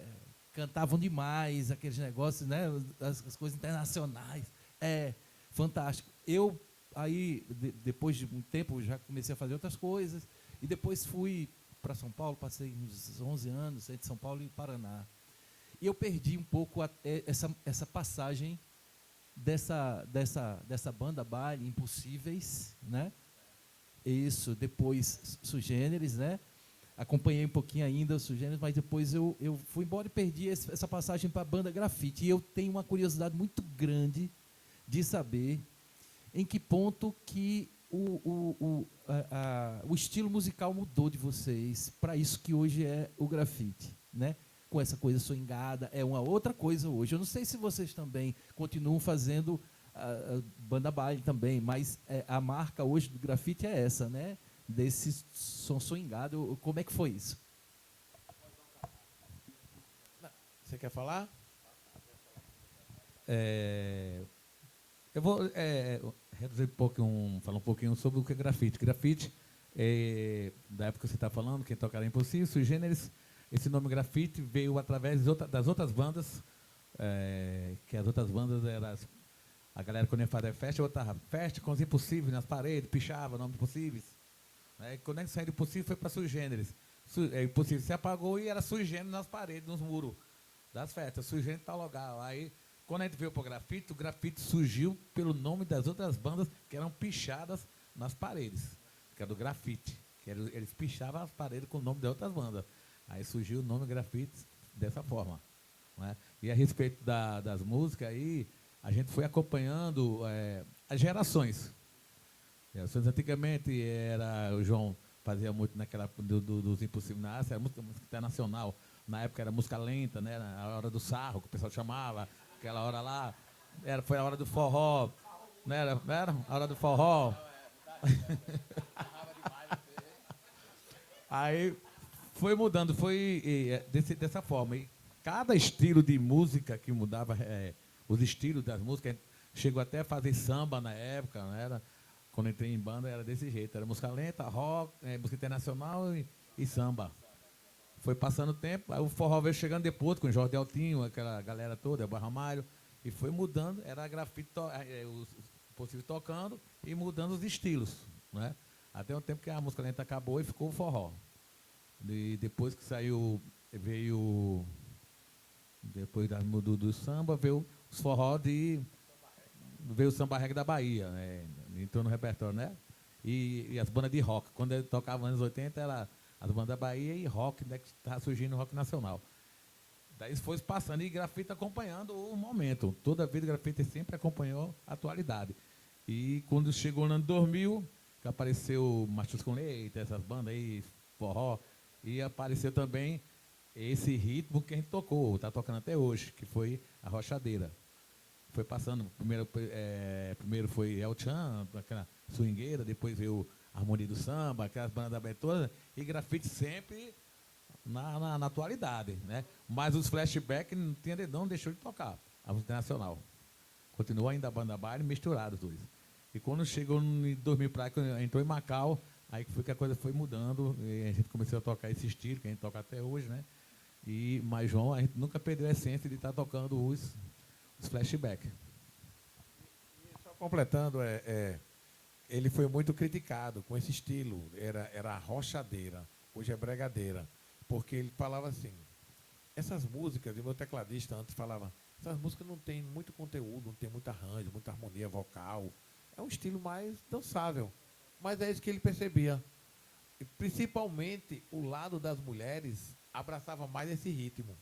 cantavam demais, aqueles negócios, né, as coisas internacionais. É fantástico. Eu aí, depois de um tempo, já comecei a fazer outras coisas. E depois fui para São Paulo, passei uns 11 anos entre São Paulo e Paraná. E eu perdi um pouco essa passagem dessa banda baile, Impossíveis, né? Isso, depois Sugêneres, né? Acompanhei um pouquinho ainda os Sugêneres, mas depois eu fui embora e perdi essa passagem para a banda Grafite. E eu tenho uma curiosidade muito grande de saber em que ponto que o estilo musical mudou de vocês para isso que hoje é o grafite, né? Com essa coisa swingada, é uma outra coisa hoje. Eu não sei se vocês também continuam fazendo banda baile também, mas a marca hoje do grafite é essa, né? Desse som swingado. Como é que foi isso? Você quer falar? Eu vou reduzir falar um pouquinho sobre o que é grafite. Grafite, da época que você está falando, quem toca era Impossível, Sui Generis. Esse nome grafite veio através das outras bandas, que as outras bandas eram... A galera, quando ia fazer festa, botava festa com os Impossíveis nas paredes, pichava o nome de Impossíveis. Quando a gente saiu do Impossível, foi para Sui Generis. Impossível se apagou e era Sui Generis nas paredes, nos muros das festas. Sui Generis tal lugar. Aí, quando a gente veio para o grafite surgiu pelo nome das outras bandas que eram pichadas nas paredes, que era do grafite. Eles pichavam as paredes com o nome das outras bandas. Aí surgiu o nome grafite dessa forma, né? E a respeito das músicas, aí, a gente foi acompanhando as gerações. Antigamente, o João fazia muito naquela dos Impossíveis na Ásia, era música internacional. Na época era música lenta, né? A hora do sarro, que o pessoal chamava, aquela hora lá. Foi a hora do forró, né? Era a hora do forró. Aí foi mudando, dessa forma. E cada estilo de música que mudava, os estilos das músicas, chegou até a fazer samba na época, né? Quando entrei em banda era desse jeito, era música lenta, rock, música internacional e samba. Foi passando o tempo, aí o forró veio chegando depois, com o Jorge Altinho, aquela galera toda, o Barramalho, e foi mudando, era a grafite, os Impossíveis tocando e mudando os estilos, né? Até o tempo que a música lenta acabou e ficou o forró. E depois que depois do samba, veio os forró veio o samba reggae da Bahia, né? Entrou no repertório, né? E as bandas de rock. Quando ele tocava nos anos 80, era as bandas da Bahia e rock, né? Que estava surgindo o rock nacional. Daí foi passando e grafite acompanhando o momento. Toda a vida o grafite sempre acompanhou a atualidade. E quando chegou no ano 2000, que apareceu Machos com Leite, essas bandas aí, forró, e apareceu também esse ritmo que a gente tocou, está tocando até hoje, que foi a rochadeira. foi passando. Primeiro foi El Chan, aquela swingueira, depois veio a Harmonia do Samba, aquelas bandas abertas todas, e grafite sempre na atualidade, né? Mas os flashbacks não deixou de tocar, a música internacional. Continua ainda a banda baile, misturado tudo isso. E quando chegou em 2000 pra cá, entrou em Macau, aí foi que a coisa foi mudando, e a gente começou a tocar esse estilo, que a gente toca até hoje, né? Mas João, a gente nunca perdeu a essência de estar tocando os flashbacks. Só completando, ele foi muito criticado com esse estilo, era a rochadeira, hoje é bregadeira, porque ele falava assim, essas músicas, e o meu tecladista antes falava, essas músicas não tem muito conteúdo, não tem muito arranjo, muita harmonia vocal, é um estilo mais dançável, mas é isso que ele percebia. E, principalmente, o lado das mulheres abraçava mais esse ritmo.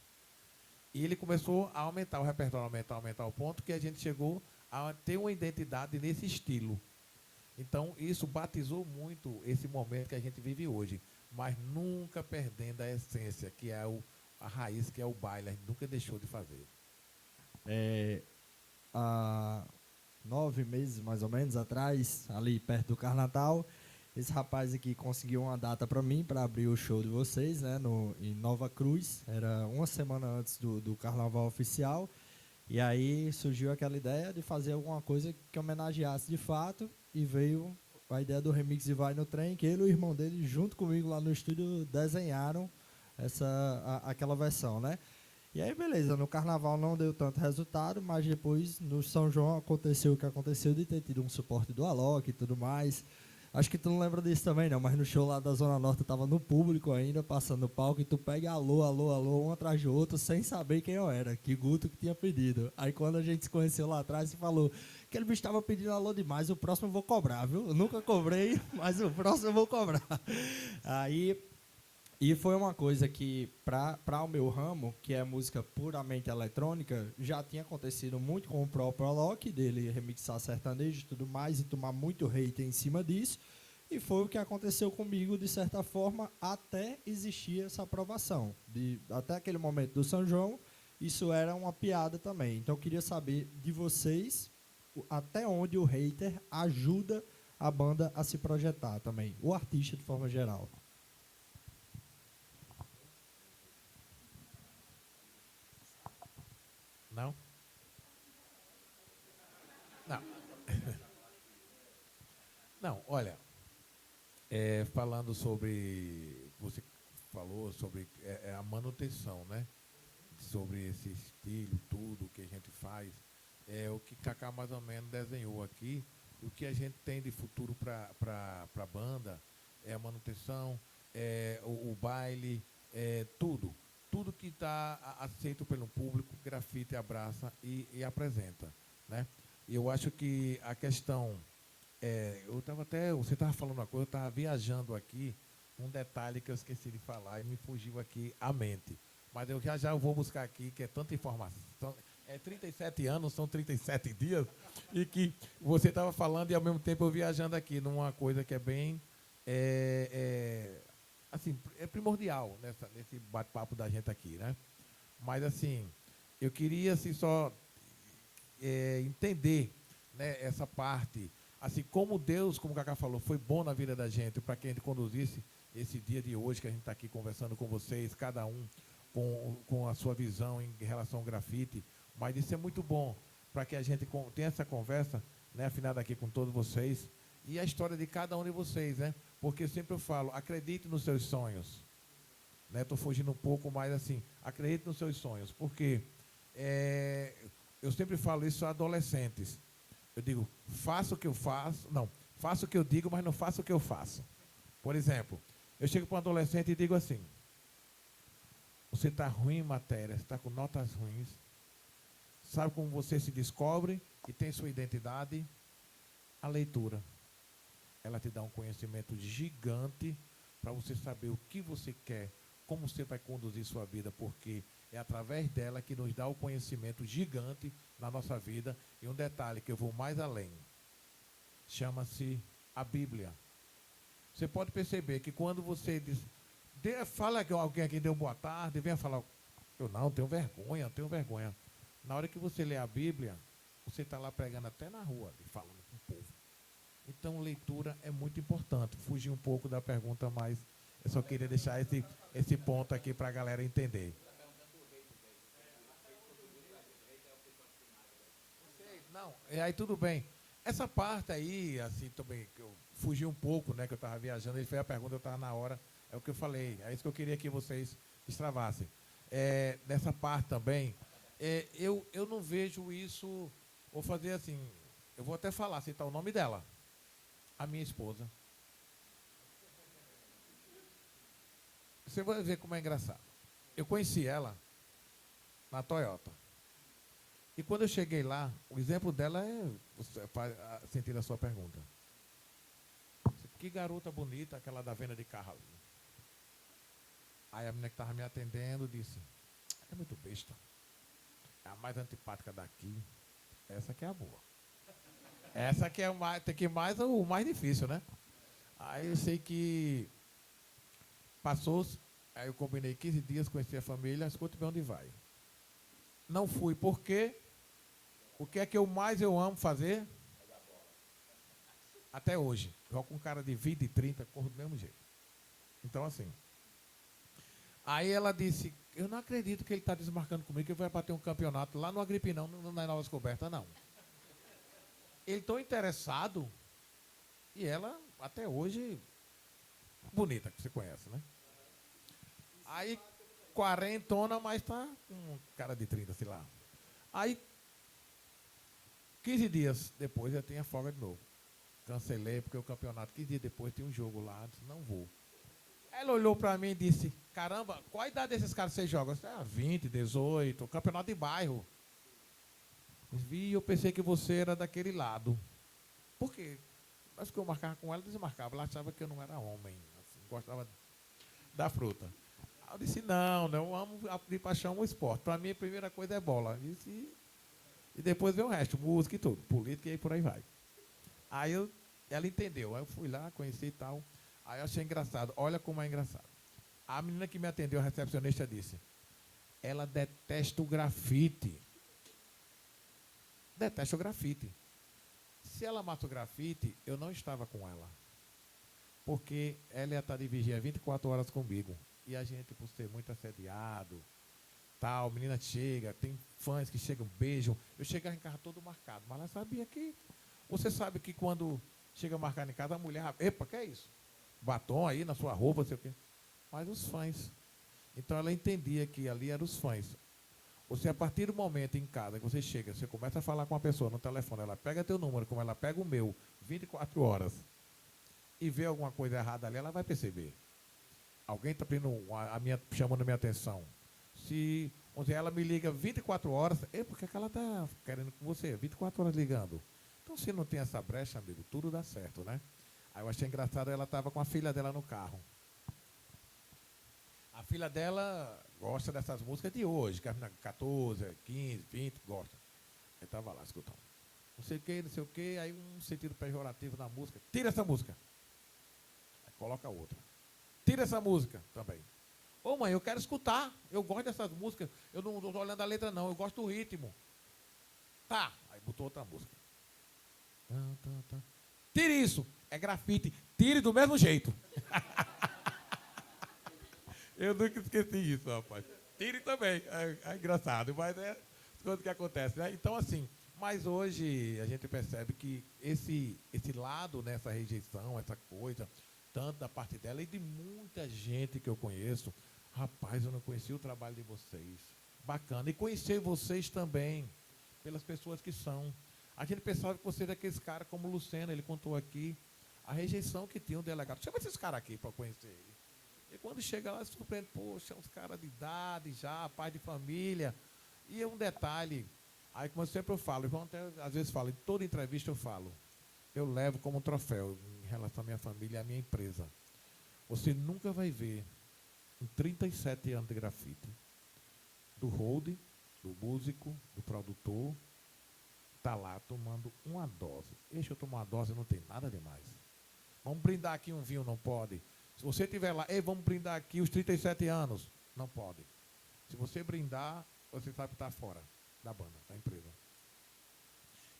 E ele começou a aumentar o repertório, aumentar o ponto que a gente chegou a ter uma identidade nesse estilo. Então, isso batizou muito esse momento que a gente vive hoje, mas nunca perdendo a essência, que é a raiz, que é o baile, a gente nunca deixou de fazer. Há 9 meses, mais ou menos, atrás, ali perto do Carnatal, esse rapaz aqui conseguiu uma data para mim, para abrir o show de vocês, né, em Nova Cruz. Era uma semana antes do Carnaval oficial. E aí surgiu aquela ideia de fazer alguma coisa que homenageasse de fato. E veio a ideia do remix de Vai no Trem, que ele e o irmão dele, junto comigo lá no estúdio, desenharam aquela versão, né? E aí, beleza, no Carnaval não deu tanto resultado, mas depois, no São João, aconteceu o que aconteceu de ter tido um suporte do Alok e tudo mais. Acho que tu não lembra disso também, não, mas no show lá da Zona Norte eu tava no público ainda, passando no palco, e tu pega alô, alô, alô, um atrás do outro, sem saber quem eu era, que Guto que tinha pedido. Aí quando a gente se conheceu lá atrás, você falou, aquele bicho tava pedindo alô demais, o próximo eu vou cobrar, viu? Eu nunca cobrei, mas o próximo eu vou cobrar. Aí... E foi uma coisa que, para o meu ramo, que é música puramente eletrônica, já tinha acontecido muito com o próprio Alok, dele remixar sertanejo e tudo mais, e tomar muito hate em cima disso. E foi o que aconteceu comigo, de certa forma, até existir essa aprovação. Até aquele momento do São João, isso era uma piada também. Então, eu queria saber de vocês até onde o hater ajuda a banda a se projetar também, o artista de forma geral. Não? Não. Não, olha, falando sobre, você falou sobre a manutenção, né? Sobre esse estilo, tudo que a gente faz, o que Kaká mais ou menos desenhou aqui, o que a gente tem de futuro para a banda, é a manutenção, o baile, tudo. Tudo que está aceito pelo público, grafite abraça e apresenta, né? E eu acho que a questão, você estava falando uma coisa, eu estava viajando aqui, um detalhe que eu esqueci de falar e me fugiu aqui à mente. Mas eu já vou buscar aqui, que é tanta informação. 37 anos, são 37 dias, e que você estava falando e ao mesmo tempo eu viajando aqui numa coisa que é bem... assim, é primordial nesse bate-papo da gente aqui, né? Mas, assim, eu queria assim, só entender, né, essa parte, assim, como Deus, como o Kaká falou, foi bom na vida da gente, para que a gente conduzisse esse dia de hoje, que a gente está aqui conversando com vocês, cada um com a sua visão em relação ao grafite, mas isso é muito bom, para que a gente tenha essa conversa, né, afinada aqui com todos vocês, e a história de cada um de vocês, né? Porque sempre eu falo, acredite nos seus sonhos. Estou fugindo um pouco, mas assim, acredite nos seus sonhos. Porque eu sempre falo isso a adolescentes. Eu digo, faça o que eu faço. Não, faça o que eu digo, mas não faça o que eu faço. Por exemplo, eu chego para um adolescente e digo assim, você está ruim em matéria, você está com notas ruins. Sabe como você se descobre e tem sua identidade? A leitura. Ela te dá um conhecimento gigante para você saber o que você quer, como você vai conduzir sua vida, porque é através dela que nos dá o conhecimento gigante na nossa vida. E um detalhe que eu vou mais além, chama-se a Bíblia. Você pode perceber que quando você diz, fala que alguém aqui deu boa tarde, venha falar, eu não tenho vergonha. Na hora que você lê a Bíblia, você está lá pregando até na rua, ali, falando com o povo. Então, leitura é muito importante. Fugir um pouco da pergunta, mas eu só queria deixar esse ponto aqui para a galera entender. Não, aí tudo bem. Essa parte aí, assim, também, que eu fugi um pouco, né, que eu estava viajando, ele fez a pergunta, eu estava na hora, é o que eu falei, é isso que eu queria que vocês destravassem. Nessa parte também, eu não vejo isso, vou fazer assim, eu vou até falar, citar o nome dela, a minha esposa. Você vai ver como é engraçado. Eu conheci ela na Toyota. E quando eu cheguei lá, o exemplo dela é, você faz sentido a sua pergunta. Que garota bonita, aquela da venda de carro ali. Aí a menina que estava me atendendo disse, é muito besta. É a mais antipática daqui. Essa que é a boa. Essa que é o mais difícil, né? Aí eu sei que passou, aí eu combinei 15 dias, conheci a família, escuta bem onde vai. Não fui, por quê? O que é que eu amo fazer? Até hoje. Jogo com um cara de 20 e 30, corro do mesmo jeito. Então, assim. Aí ela disse, eu não acredito que ele está desmarcando comigo, que ele vai bater um campeonato lá no Agripinão, na Nova Descoberta, não. Ele tão interessado, e ela, até hoje, bonita, que você conhece, né? Aí, quarentona, mas tá com um cara de 30, sei lá. Aí, 15 dias depois, eu tinha folga de novo. Cancelei, porque o campeonato, 15 dias depois, tinha um jogo lá, disse, não vou. Ela olhou para mim e disse, caramba, qual a idade desses caras que você joga? Eu disse, 20, 18, campeonato de bairro. Eu pensei que você era daquele lado. Por quê? Mas que eu marcava com ela, desmarcava. Ela achava que eu não era homem, assim, gostava da fruta. Aí eu disse, não, eu amo de paixão o esporte. Para mim, a primeira coisa é bola. E depois vem o resto, música e tudo, política e aí por aí vai. Aí ela entendeu. Aí eu fui lá, conheci e tal. Aí eu achei engraçado. Olha como é engraçado. A menina que me atendeu, a recepcionista, disse, ela detesta o grafite. Detesta o grafite. Se ela mata o grafite, eu não estava com ela. Porque ela ia estar de vigia 24 horas comigo. E a gente, por ser muito assediado, tal, menina chega, tem fãs que chegam, beijam. Eu chegava em casa todo marcado. Mas ela sabia que... Você sabe que quando chega marcado em casa, a mulher... Epa, que é isso? Batom aí na sua roupa, não sei o quê. Mas os fãs. Então ela entendia que ali eram os fãs. Você, a partir do momento em casa que você chega, você começa a falar com uma pessoa no telefone, ela pega teu número, como ela pega o meu, 24 horas, e vê alguma coisa errada ali, ela vai perceber. Alguém está chamando a minha atenção. Se ela me liga 24 horas, por que ela está querendo com você? 24 horas ligando. Então, se não tem essa brecha, amigo, tudo dá certo, né? Aí eu achei engraçado, ela estava com a filha dela no carro. A filha dela gosta dessas músicas de hoje, que é 14, 15, 20, gosta. Aí estava lá escutando. Não sei o que, aí um sentido pejorativo na música. Tira essa música. Aí coloca outra. Tira essa música também. Ô mãe, eu quero escutar. Eu gosto dessas músicas. Eu não estou olhando a letra não, eu gosto do ritmo. Tá. Aí botou outra música. Tire isso. É grafite. Tire do mesmo jeito. Eu nunca esqueci isso, rapaz. Tire também. É engraçado, mas é as coisas que acontecem, né? Então, assim, mas hoje a gente percebe que esse lado, né, essa rejeição, essa coisa, tanto da parte dela e de muita gente que eu conheço, rapaz, eu não conhecia o trabalho de vocês. Bacana. E conhecer vocês também, pelas pessoas que são. A gente pensava que você era aqueles caras como o Lucena, ele contou aqui, a rejeição que tinha o delegado. Chama esses caras aqui para conhecer ele. E quando chega lá, se surpreende, poxa, uns caras de idade já, pai de família. E é um detalhe, aí como sempre eu falo, eu até às vezes falo, em toda entrevista eu falo, eu levo como um troféu em relação à minha família e à minha empresa. Você nunca vai ver, em 37 anos de grafite, do hold, do músico, do produtor, tá lá tomando uma dose. Deixa eu tomar uma dose, não tem nada demais. Vamos brindar aqui um vinho, não pode. Se você estiver lá, vamos brindar aqui os 37 anos. Não pode. Se você brindar, você sabe que está fora da banda, da empresa.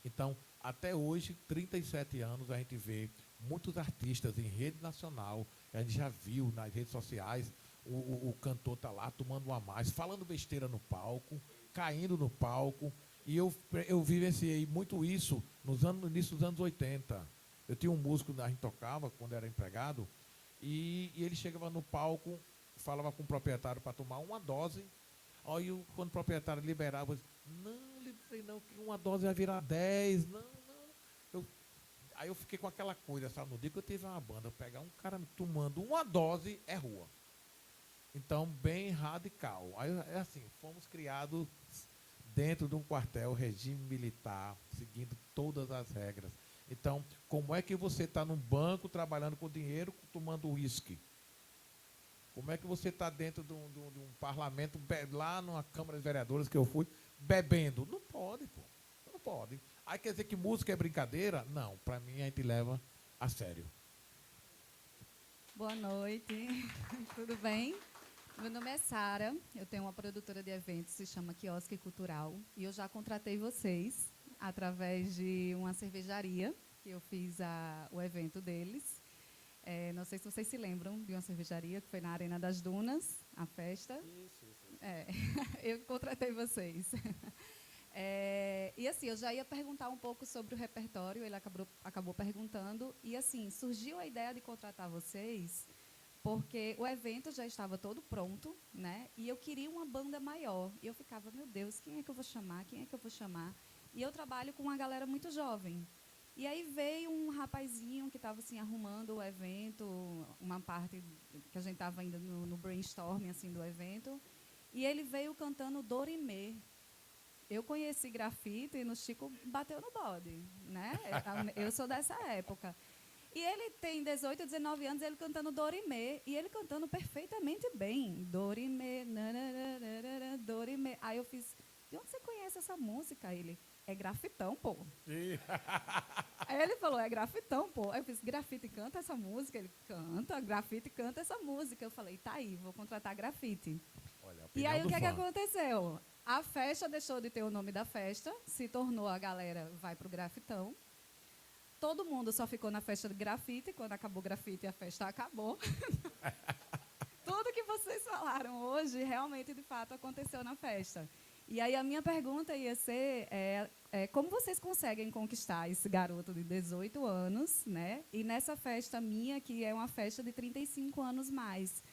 Então, até hoje, 37 anos, a gente vê muitos artistas em rede nacional, a gente já viu nas redes sociais, o cantor tá lá tomando uma mais, falando besteira no palco, caindo no palco, e eu vivenciei muito isso no início dos anos 80. Eu tinha um músico que a gente tocava, quando era empregado, e ele chegava no palco, falava com o proprietário para tomar uma dose, aí quando o proprietário liberava, eu disse, não liberei não, que uma dose vai virar 10, não. Aí eu fiquei com aquela coisa, sabe, no dia que eu tive uma banda, pegar um cara tomando uma dose, é rua. Então, bem radical. Aí, é assim, fomos criados dentro de um quartel, regime militar, seguindo todas as regras. Então, como é que você está num banco trabalhando com dinheiro, tomando uísque? Como é que você está dentro de um parlamento, lá numa Câmara de Vereadores que eu fui, bebendo? Não pode, pô. Não pode. Aí quer dizer que música é brincadeira? Não, para mim a gente leva a sério. Boa noite, tudo bem? Meu nome é Sara, eu tenho uma produtora de eventos, se chama Quiosque Cultural, e eu já contratei vocês através de uma cervejaria, que eu fiz o evento deles. Não sei se vocês se lembram de uma cervejaria que foi na Arena das Dunas, a festa. Isso. Eu contratei vocês. E assim, eu já ia perguntar um pouco sobre o repertório, ele acabou perguntando, e assim, surgiu a ideia de contratar vocês porque o evento já estava todo pronto, né? E eu queria uma banda maior. E eu ficava, meu Deus, quem é que eu vou chamar? Quem é que eu vou chamar? E eu trabalho com uma galera muito jovem. E aí veio um rapazinho que estava assim, arrumando o evento, uma parte que a gente estava ainda no brainstorming assim, do evento, e ele veio cantando Dorimê. Eu conheci grafite e no Chico bateu no bode, né? Eu sou dessa época. E ele tem 18, 19 anos, ele cantando Dorimê, e ele cantando perfeitamente bem. Dorimê, nananana, Dorimê. Aí eu fiz, de onde você conhece essa música? Ele, é grafitão, pô. Aí ele falou, é grafitão, pô. Aí eu fiz, grafite canta essa música? Ele, canta, grafite canta essa música. Eu falei, tá aí, vou contratar grafite. Olha, e aí o que aconteceu? A festa deixou de ter o nome da festa, se tornou a galera vai pro grafitão. Todo mundo só ficou na festa de grafite. Quando acabou o grafite, a festa acabou. Tudo que vocês falaram hoje, realmente, de fato, aconteceu na festa. E aí a minha pergunta ia ser como vocês conseguem conquistar esse garoto de 18 anos, né? E nessa festa minha, que é uma festa de 35 anos mais,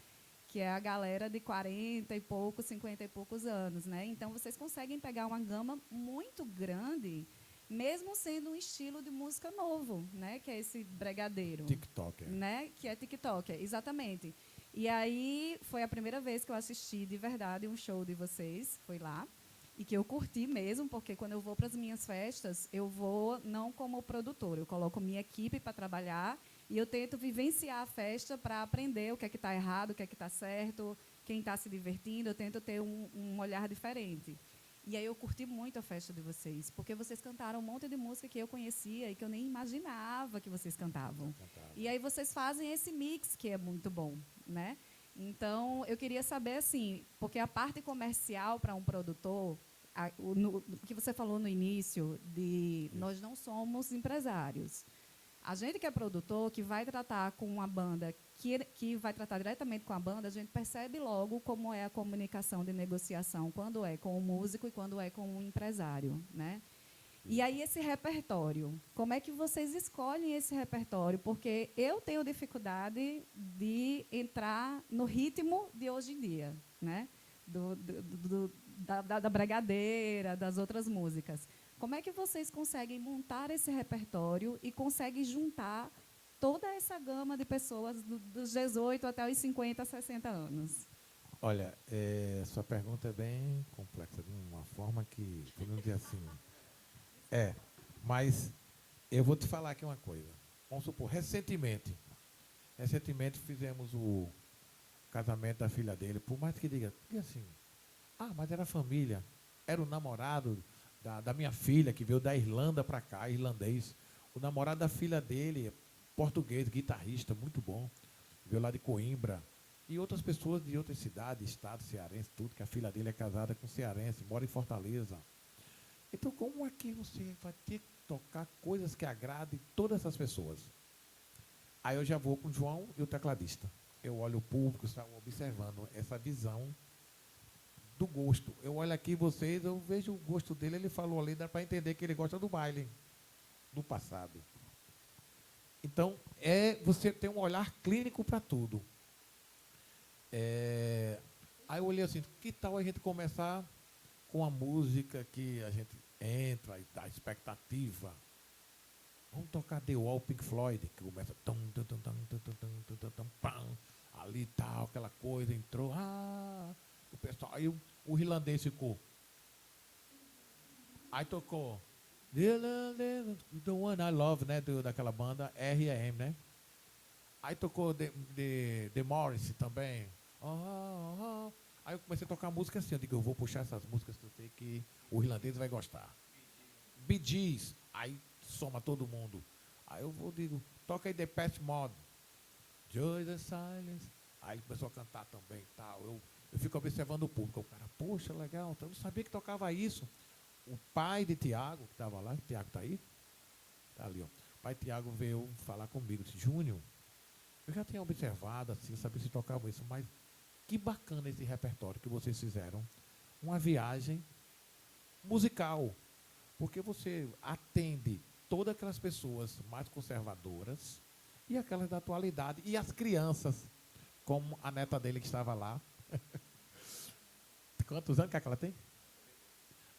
que é a galera de 40 e poucos, 50 e poucos anos, né? Então, vocês conseguem pegar uma gama muito grande, mesmo sendo um estilo de música novo, né? Que é esse bregadeiro. TikToker. Né? Que é TikToker, exatamente. E aí, foi a primeira vez que eu assisti, de verdade, um show de vocês, foi lá, e que eu curti mesmo, porque quando eu vou para as minhas festas, eu vou não como produtora, eu coloco minha equipe para trabalhar, e eu tento vivenciar a festa para aprender o que é que está errado, o que é que está certo, quem está se divertindo, eu tento ter um olhar diferente. E aí eu curti muito a festa de vocês, porque vocês cantaram um monte de música que eu conhecia e que eu nem imaginava que vocês cantavam. E aí vocês fazem esse mix que é muito bom, né? Então, eu queria saber, assim, porque a parte comercial para um produtor, o que você falou no início, de nós não somos empresários. A gente que é produtor, que vai tratar com uma banda, que vai tratar diretamente com a banda, a gente percebe logo como é a comunicação de negociação, quando é com o músico e quando é com o empresário, né? E aí esse repertório, como é que vocês escolhem esse repertório? Porque eu tenho dificuldade de entrar no ritmo de hoje em dia, né? Da bregadeira, das outras músicas. Como é que vocês conseguem montar esse repertório e conseguem juntar toda essa gama de pessoas dos 18 até os 50, 60 anos? Olha, sua pergunta é bem complexa, de uma forma que, podemos dizer assim, mas eu vou te falar aqui uma coisa. Vamos supor, recentemente fizemos o casamento da filha dele, por mais que diga assim, mas era família, era o namorado da minha filha, que veio da Irlanda para cá, irlandês. O namorado da filha dele, português, guitarrista, muito bom, veio lá de Coimbra. E outras pessoas de outras cidades, estado cearense, tudo, que a filha dele é casada com cearense, mora em Fortaleza. Então, como é que você vai ter tocar coisas que agradem todas essas pessoas. Aí eu já vou com o João e o tecladista. Eu olho o público, estava observando essa visão do gosto. Eu olho aqui vocês, eu vejo o gosto dele, ele falou ali, dá para entender que ele gosta do baile, do passado. Então, você tem um olhar clínico para tudo. Aí eu olhei assim, que tal a gente começar com a música que a gente entra e dá expectativa? Vamos tocar The Wall, Pink Floyd, que começa pam, ali tal, aquela coisa, entrou, o pessoal, aí o irlandês ficou. Aí tocou The One I Love, né, daquela banda R.E.M., né? Aí tocou The Morris também. Aí eu comecei a tocar música assim, eu digo, eu vou puxar essas músicas que eu sei que o irlandês vai gostar. Bee Gees, aí soma todo mundo. Aí eu digo, toca aí Depeche Mode. Joy the Silence. Aí ele começou a cantar também e tal. Eu fico observando o público. O cara, poxa, legal, eu não sabia que tocava isso. O pai de Tiago, que estava lá, Tiago está aí? Está ali, ó. O pai de Tiago veio falar comigo, disse, Júnior, eu já tinha observado, assim, sabia se tocava isso, mas que bacana esse repertório que vocês fizeram. Uma viagem musical. Porque você atende todas aquelas pessoas mais conservadoras e aquelas da atualidade. E as crianças, como a neta dele que estava lá. Quantos anos que ela tem?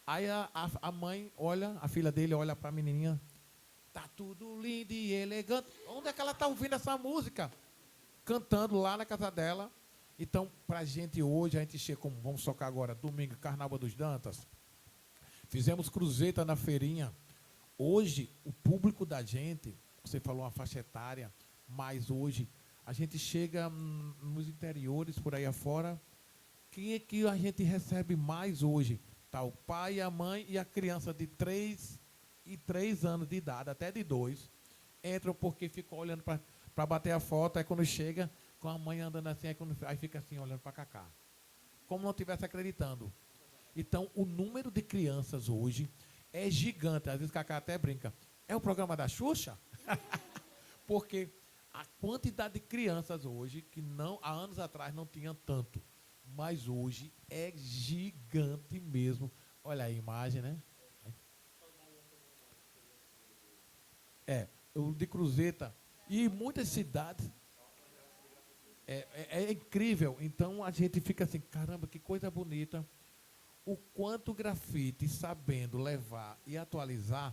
Aí a mãe olha, a filha dele olha para a menininha. Tá tudo lindo e elegante. Onde é que ela está ouvindo essa música? Cantando lá na casa dela. Então, para a gente hoje, a gente chega como, vamos tocar agora, domingo, Carnaval dos Dantas. Fizemos cruzeta na feirinha. Hoje, o público da gente, você falou uma faixa etária, mas hoje a gente chega nos interiores, por aí afora. Quem é que a gente recebe mais hoje? Tá, o pai, a mãe e a criança de 3 anos de idade, até de 2, entram porque ficam olhando para bater a foto, aí quando chega, com a mãe andando assim, aí fica assim, olhando para Cacá. Como não estivesse acreditando. Então, o número de crianças hoje é gigante. Às vezes, Cacá até brinca. É o programa da Xuxa? Porque a quantidade de crianças hoje, que não, há anos atrás não tinha tanto, mas hoje é gigante mesmo. Olha a imagem, né? O de Cruzeta. E muitas cidades. É incrível. Então, a gente fica assim, caramba, que coisa bonita. O quanto o grafite, sabendo levar e atualizar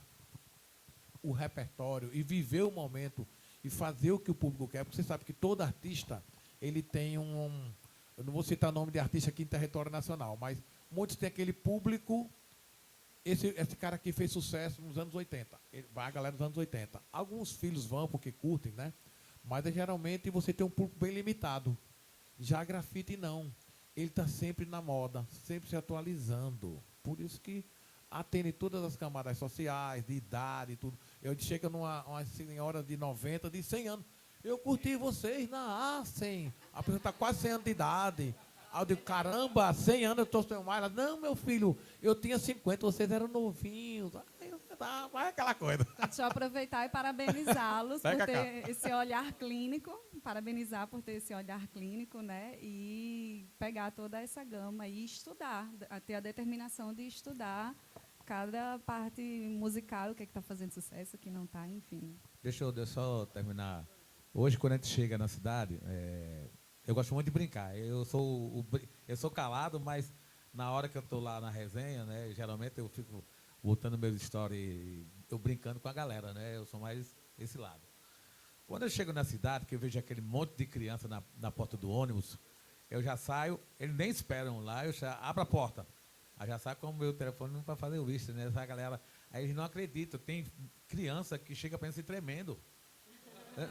o repertório e viver o momento e fazer o que o público quer, porque você sabe que todo artista, ele tem eu não vou citar o nome de artista aqui em território nacional, mas muitos têm aquele público, esse cara aqui fez sucesso nos anos 80, vai a galera dos anos 80. Alguns filhos vão porque curtem, né? Mas geralmente você tem um público bem limitado. Já grafite não. Ele está sempre na moda, sempre se atualizando. Por isso que atende todas as camadas sociais, de idade e tudo. Eu chego uma senhora de 90, de 100 anos. Eu curti vocês na A100. A pessoa está quase 100 anos de idade. Aí eu digo, caramba, 100 anos eu estou sem mais. Ela, não, meu filho, eu tinha 50, vocês eram novinhos. Aí você tá, vai aquela coisa. Deixa eu aproveitar e parabenizá-los Vai, por Cacá. ter esse olhar clínico, parabenizar por ter esse olhar clínico, né? E pegar toda essa gama e estudar, ter a determinação de estudar cada parte musical, o que está fazendo sucesso, o que não está, enfim. Deixa eu só terminar. Hoje, quando a gente chega na cidade, eu gosto muito de brincar. Eu sou calado, mas na hora que eu estou lá na resenha, né, geralmente eu fico botando meus stories, eu brincando com a galera, né? Eu sou mais esse lado. Quando eu chego na cidade, que eu vejo aquele monte de criança na porta do ônibus, eu já saio, eles nem esperam lá, eu já abro a porta. Aí já saio com o meu telefone para fazer o visto, né? Essa galera, aí eles não acreditam. Tem criança que chega para se tremendo.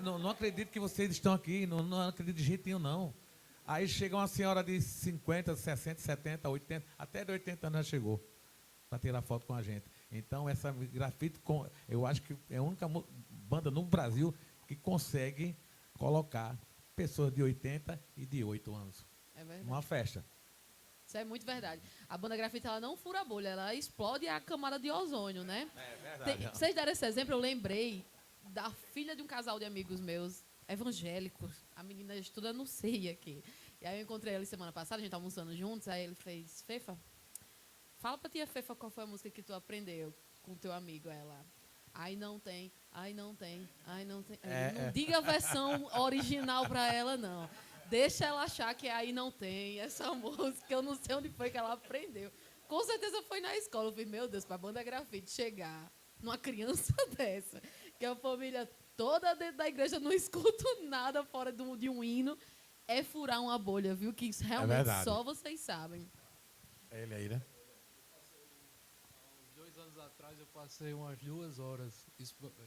Não acredito que vocês estão aqui, não acredito de jeito nenhum, não. Aí chega uma senhora de 50, 60, 70, 80, até de 80 anos chegou para tirar foto com a gente. Então, essa grafite, eu acho que é a única banda no Brasil que consegue colocar pessoas de 80 e de 8 anos É verdade. numa festa. Isso é muito verdade. A banda grafite, ela não fura a bolha, ela explode a camada de ozônio, né? É verdade. Vocês deram esse exemplo, eu lembrei da filha de um casal de amigos meus, evangélicos. A menina estuda no CEI aqui. E aí eu encontrei ele semana passada, a gente tá almoçando juntos, aí ele fez, Fefa, fala pra tia Fefa qual foi a música que tu aprendeu com o teu amigo. Ela, ai não tem, ai não tem, ai não tem. Não diga a versão original pra ela, não. Deixa ela achar que aí não tem essa música, eu não sei onde foi que ela aprendeu. Com certeza foi na escola. Eu falei, meu Deus, pra banda grafite chegar numa criança dessa, que a família toda dentro da igreja não escuta nada fora de um hino, é furar uma bolha, viu? Que isso realmente só vocês sabem. É ele aí, né? 2 anos atrás eu passei umas 2 horas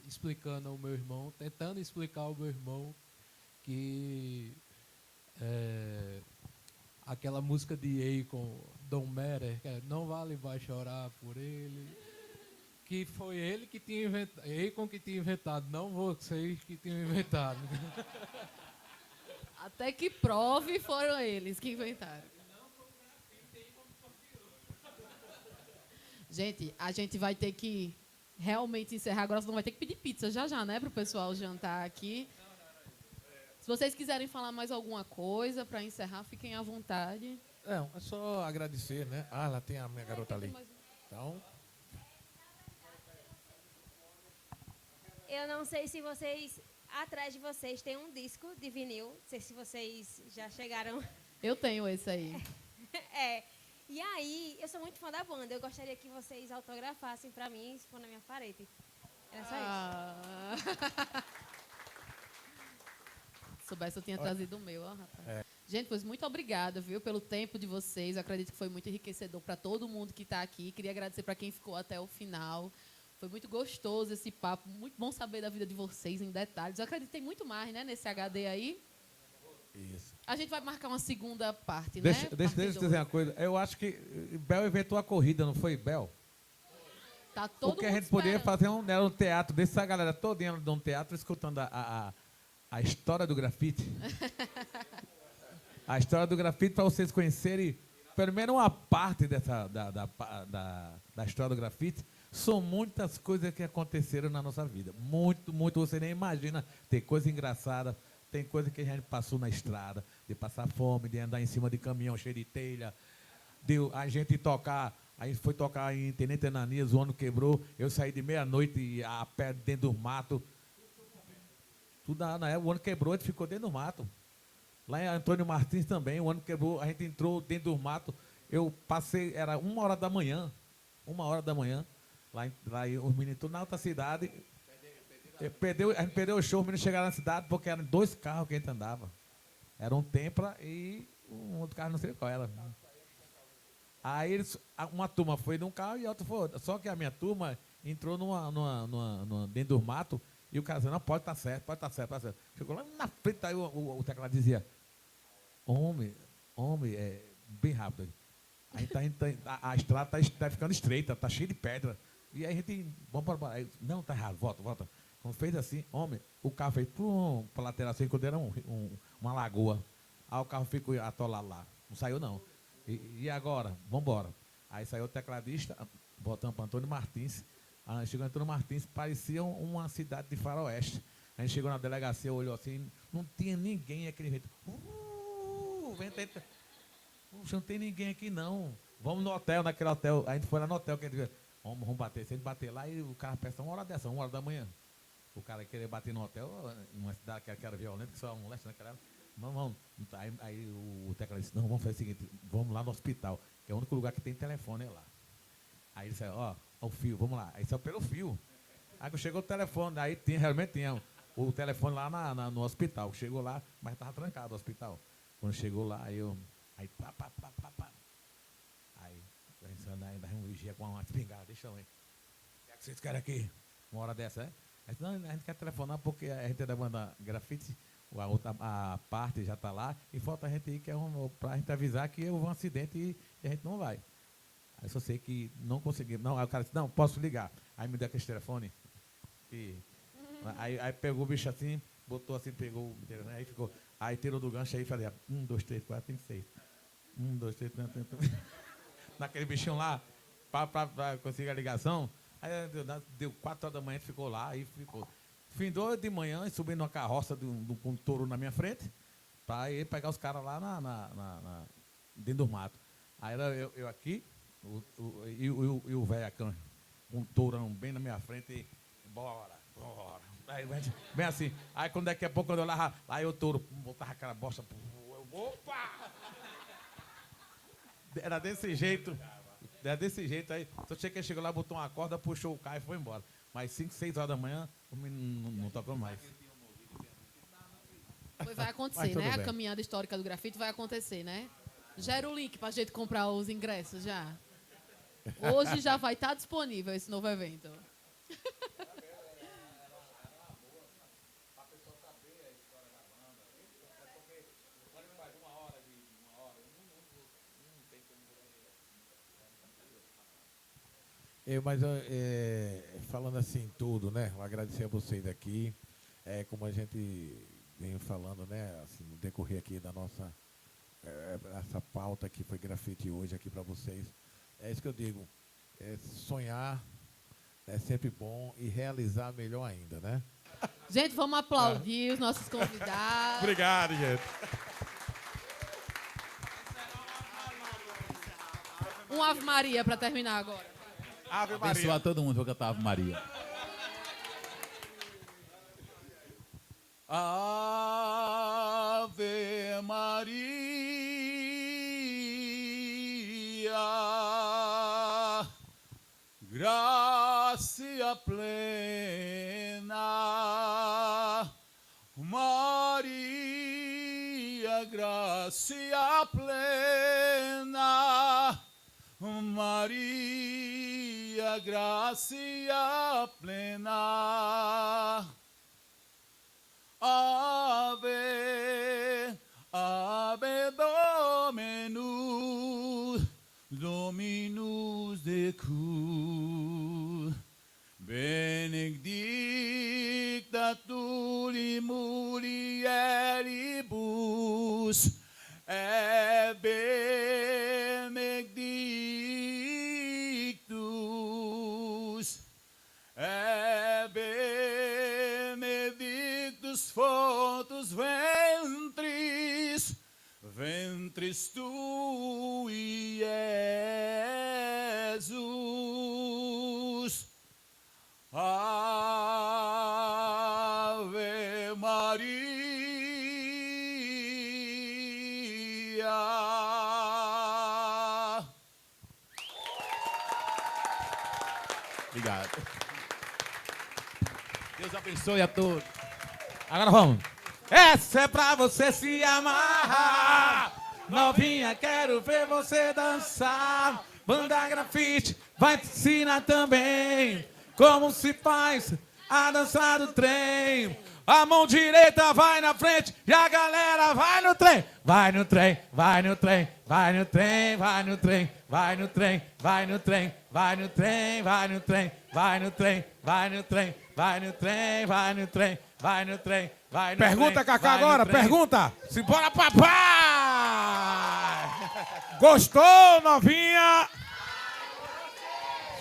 explicando ao meu irmão, tentando explicar ao meu irmão que aquela música de Akon, Don't Matter, que é Não Vale Vai Chorar por Ele, que foi ele que tinha inventado, Akon que tinha inventado, não vocês que tinham inventado. Até que prove foram eles que inventaram. Gente, a gente vai ter que realmente encerrar agora, senão vai ter que pedir pizza já, né, pro pessoal jantar aqui. Se vocês quiserem falar mais alguma coisa para encerrar, fiquem à vontade. Não, é só agradecer, né? Ah, lá tem a minha garota ali. Então, eu não sei se vocês, atrás de vocês tem um disco de vinil, não sei se vocês já chegaram. Eu tenho esse aí. E aí, eu sou muito fã da banda, eu gostaria que vocês autografassem para mim, se for na minha parede. Era só isso. Se soubesse, eu tinha trazido o meu, ó, rapaz. Gente, pois muito obrigada, viu, pelo tempo de vocês. Eu acredito que foi muito enriquecedor para todo mundo que está aqui. Queria agradecer para quem ficou até o final. Foi muito gostoso esse papo. Muito bom saber da vida de vocês em detalhes. Eu acredito que tem muito mais, né, nesse HD aí. isso. A gente vai marcar uma segunda parte, Deixa né? eu dizer uma coisa. Eu acho que Bel inventou a corrida, não foi, Bel? Tá todo Porque a mundo gente poderia esperando. fazer um teatro desse, a galera toda indo de um teatro escutando a história do grafite. A história do grafite, para vocês conhecerem, pelo menos uma parte dessa, da história do grafite. São muitas coisas que aconteceram na nossa vida. Muito, muito. Você nem imagina. Tem coisa engraçada, tem coisa que a gente passou na estrada, de passar fome, de andar em cima de caminhão cheio de telha, de a gente tocar. A gente foi tocar em Tenente Ananias, o ônibus quebrou. Eu saí de meia-noite a pé dentro do mato. Tudo o ônibus quebrou, a gente ficou dentro do mato. Lá em Antônio Martins também, o ônibus quebrou, a gente entrou dentro do mato. Eu passei, era 1h da manhã. 1h da manhã. Lá os meninos tudo na outra cidade. A gente perdeu o show, os meninos chegaram na cidade porque eram 2 carros que a gente andava. Era um Tempra e um outro carro, não sei qual era. Aí uma turma foi num carro e a outra foi outra. Só que a minha turma entrou dentro do mato e o cara dizia, não, pode estar certo, pode estar certo, pode estar certo. Chegou lá na frente, aí o teclado dizia, homem, bem rápido. A estrada está ficando estreita, está cheia de pedra. E aí a gente, vamos para aí, não, tá errado, volta. Quando fez assim, homem, o carro fez para a lateral assim, quando era uma lagoa. Aí o carro ficou atolado lá, não saiu não. E agora? Vamos embora. Aí saiu o tecladista, botamos para Antônio Martins. Chegou Antônio Martins, parecia uma cidade de faroeste. A gente chegou na delegacia, olhou assim, não tinha ninguém aquele jeito. Não tem ninguém aqui não. Vamos no hotel, naquele hotel. A gente foi lá no hotel, que a gente disse, vamos bater. Se a gente bater lá, e o cara pensa 1h da manhã. O cara querer bater no hotel, numa cidade que era violenta, que só molesta naquela época. Vamos. Aí o teclado disse, não, vamos fazer o seguinte, vamos lá no hospital, que é o único lugar que tem telefone lá. Aí ele disse, ó, o fio, vamos lá. Aí saiu pelo fio. Aí chegou o telefone, aí realmente tinha o telefone lá no hospital. Chegou lá, mas estava trancado o hospital. Quando chegou lá, aí pá. Aí ainda um vigia com uma espingarda, deixa eu ver. O que vocês querem aqui? Uma hora dessa, é? Aí, não, a gente quer telefonar porque a gente é da banda grafite, a parte já está lá, e falta a gente ir, para a gente avisar que houve um acidente e a gente não vai. Aí só sei que não conseguimos. Não, aí o cara disse, não, posso ligar. Aí me deu aquele telefone. Aí pegou o bicho assim, botou assim, pegou o telefone, aí ficou. Aí tirou do gancho aí e falei, 1, 2, 3, 4, 5, 6. 1, 2, 3, naquele bichinho lá, pra conseguir a ligação. Aí deu 4 horas da manhã, ficou lá, aí ficou. Findou de manhã, subindo numa carroça com um touro na minha frente, pra ir pegar os caras lá dentro do mato. Aí era eu aqui, e o velho com um tourão bem na minha frente, e bora. Aí bem assim. Aí quando daqui a pouco, quando eu olhava, aí o touro botava aquela bosta. Opa! Era desse jeito. Aí só tinha que chegou lá, botou uma corda, puxou o carro e foi embora. Mas 5, 6 horas da manhã, o menino não tocou mais. Vai acontecer, né? A caminhada histórica do grafite vai acontecer, né? Gera o link pra gente comprar os ingressos já. Hoje já vai estar disponível esse novo evento. Mas falando assim tudo, né? Eu agradecer a vocês aqui. Como a gente vem falando, né? Assim, no decorrer aqui da nossa essa pauta que foi grafite hoje aqui para vocês. É isso que eu digo. Sonhar é sempre bom e realizar melhor ainda, né? Gente, vamos aplaudir os nossos convidados. Obrigado, gente. Um Ave Maria para terminar agora. Ave Maria. Abençoar todo mundo, vou cantar Ave Maria. Ave Maria, gracia plena, Maria, gracia plena, Maria, gracia plena. Ave, ave Dominus, Dominus decur, benedicta tu in mulieribus, et benedictus, et benedictus fructus ventris, ventris tui, Iesus. Ave Maria. Obrigado. Deus abençoe a todos. Agora vamos. Essa é pra você se amarrar. Novinha, quero ver você dançar. Banda Grafite vai te ensinar também como se faz a dança do trem. A mão direita vai na frente e a galera vai no trem. Vai no trem, vai no trem, vai no trem, vai no trem, vai no trem, vai no trem, vai no trem, vai no trem, vai no trem, vai no trem, vai no trem, vai no trem, vai no trem, vai no trem. Pergunta, Cacá, agora, pergunta. Simbora, papai! Gostou, novinha?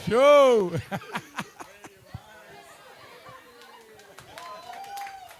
Show!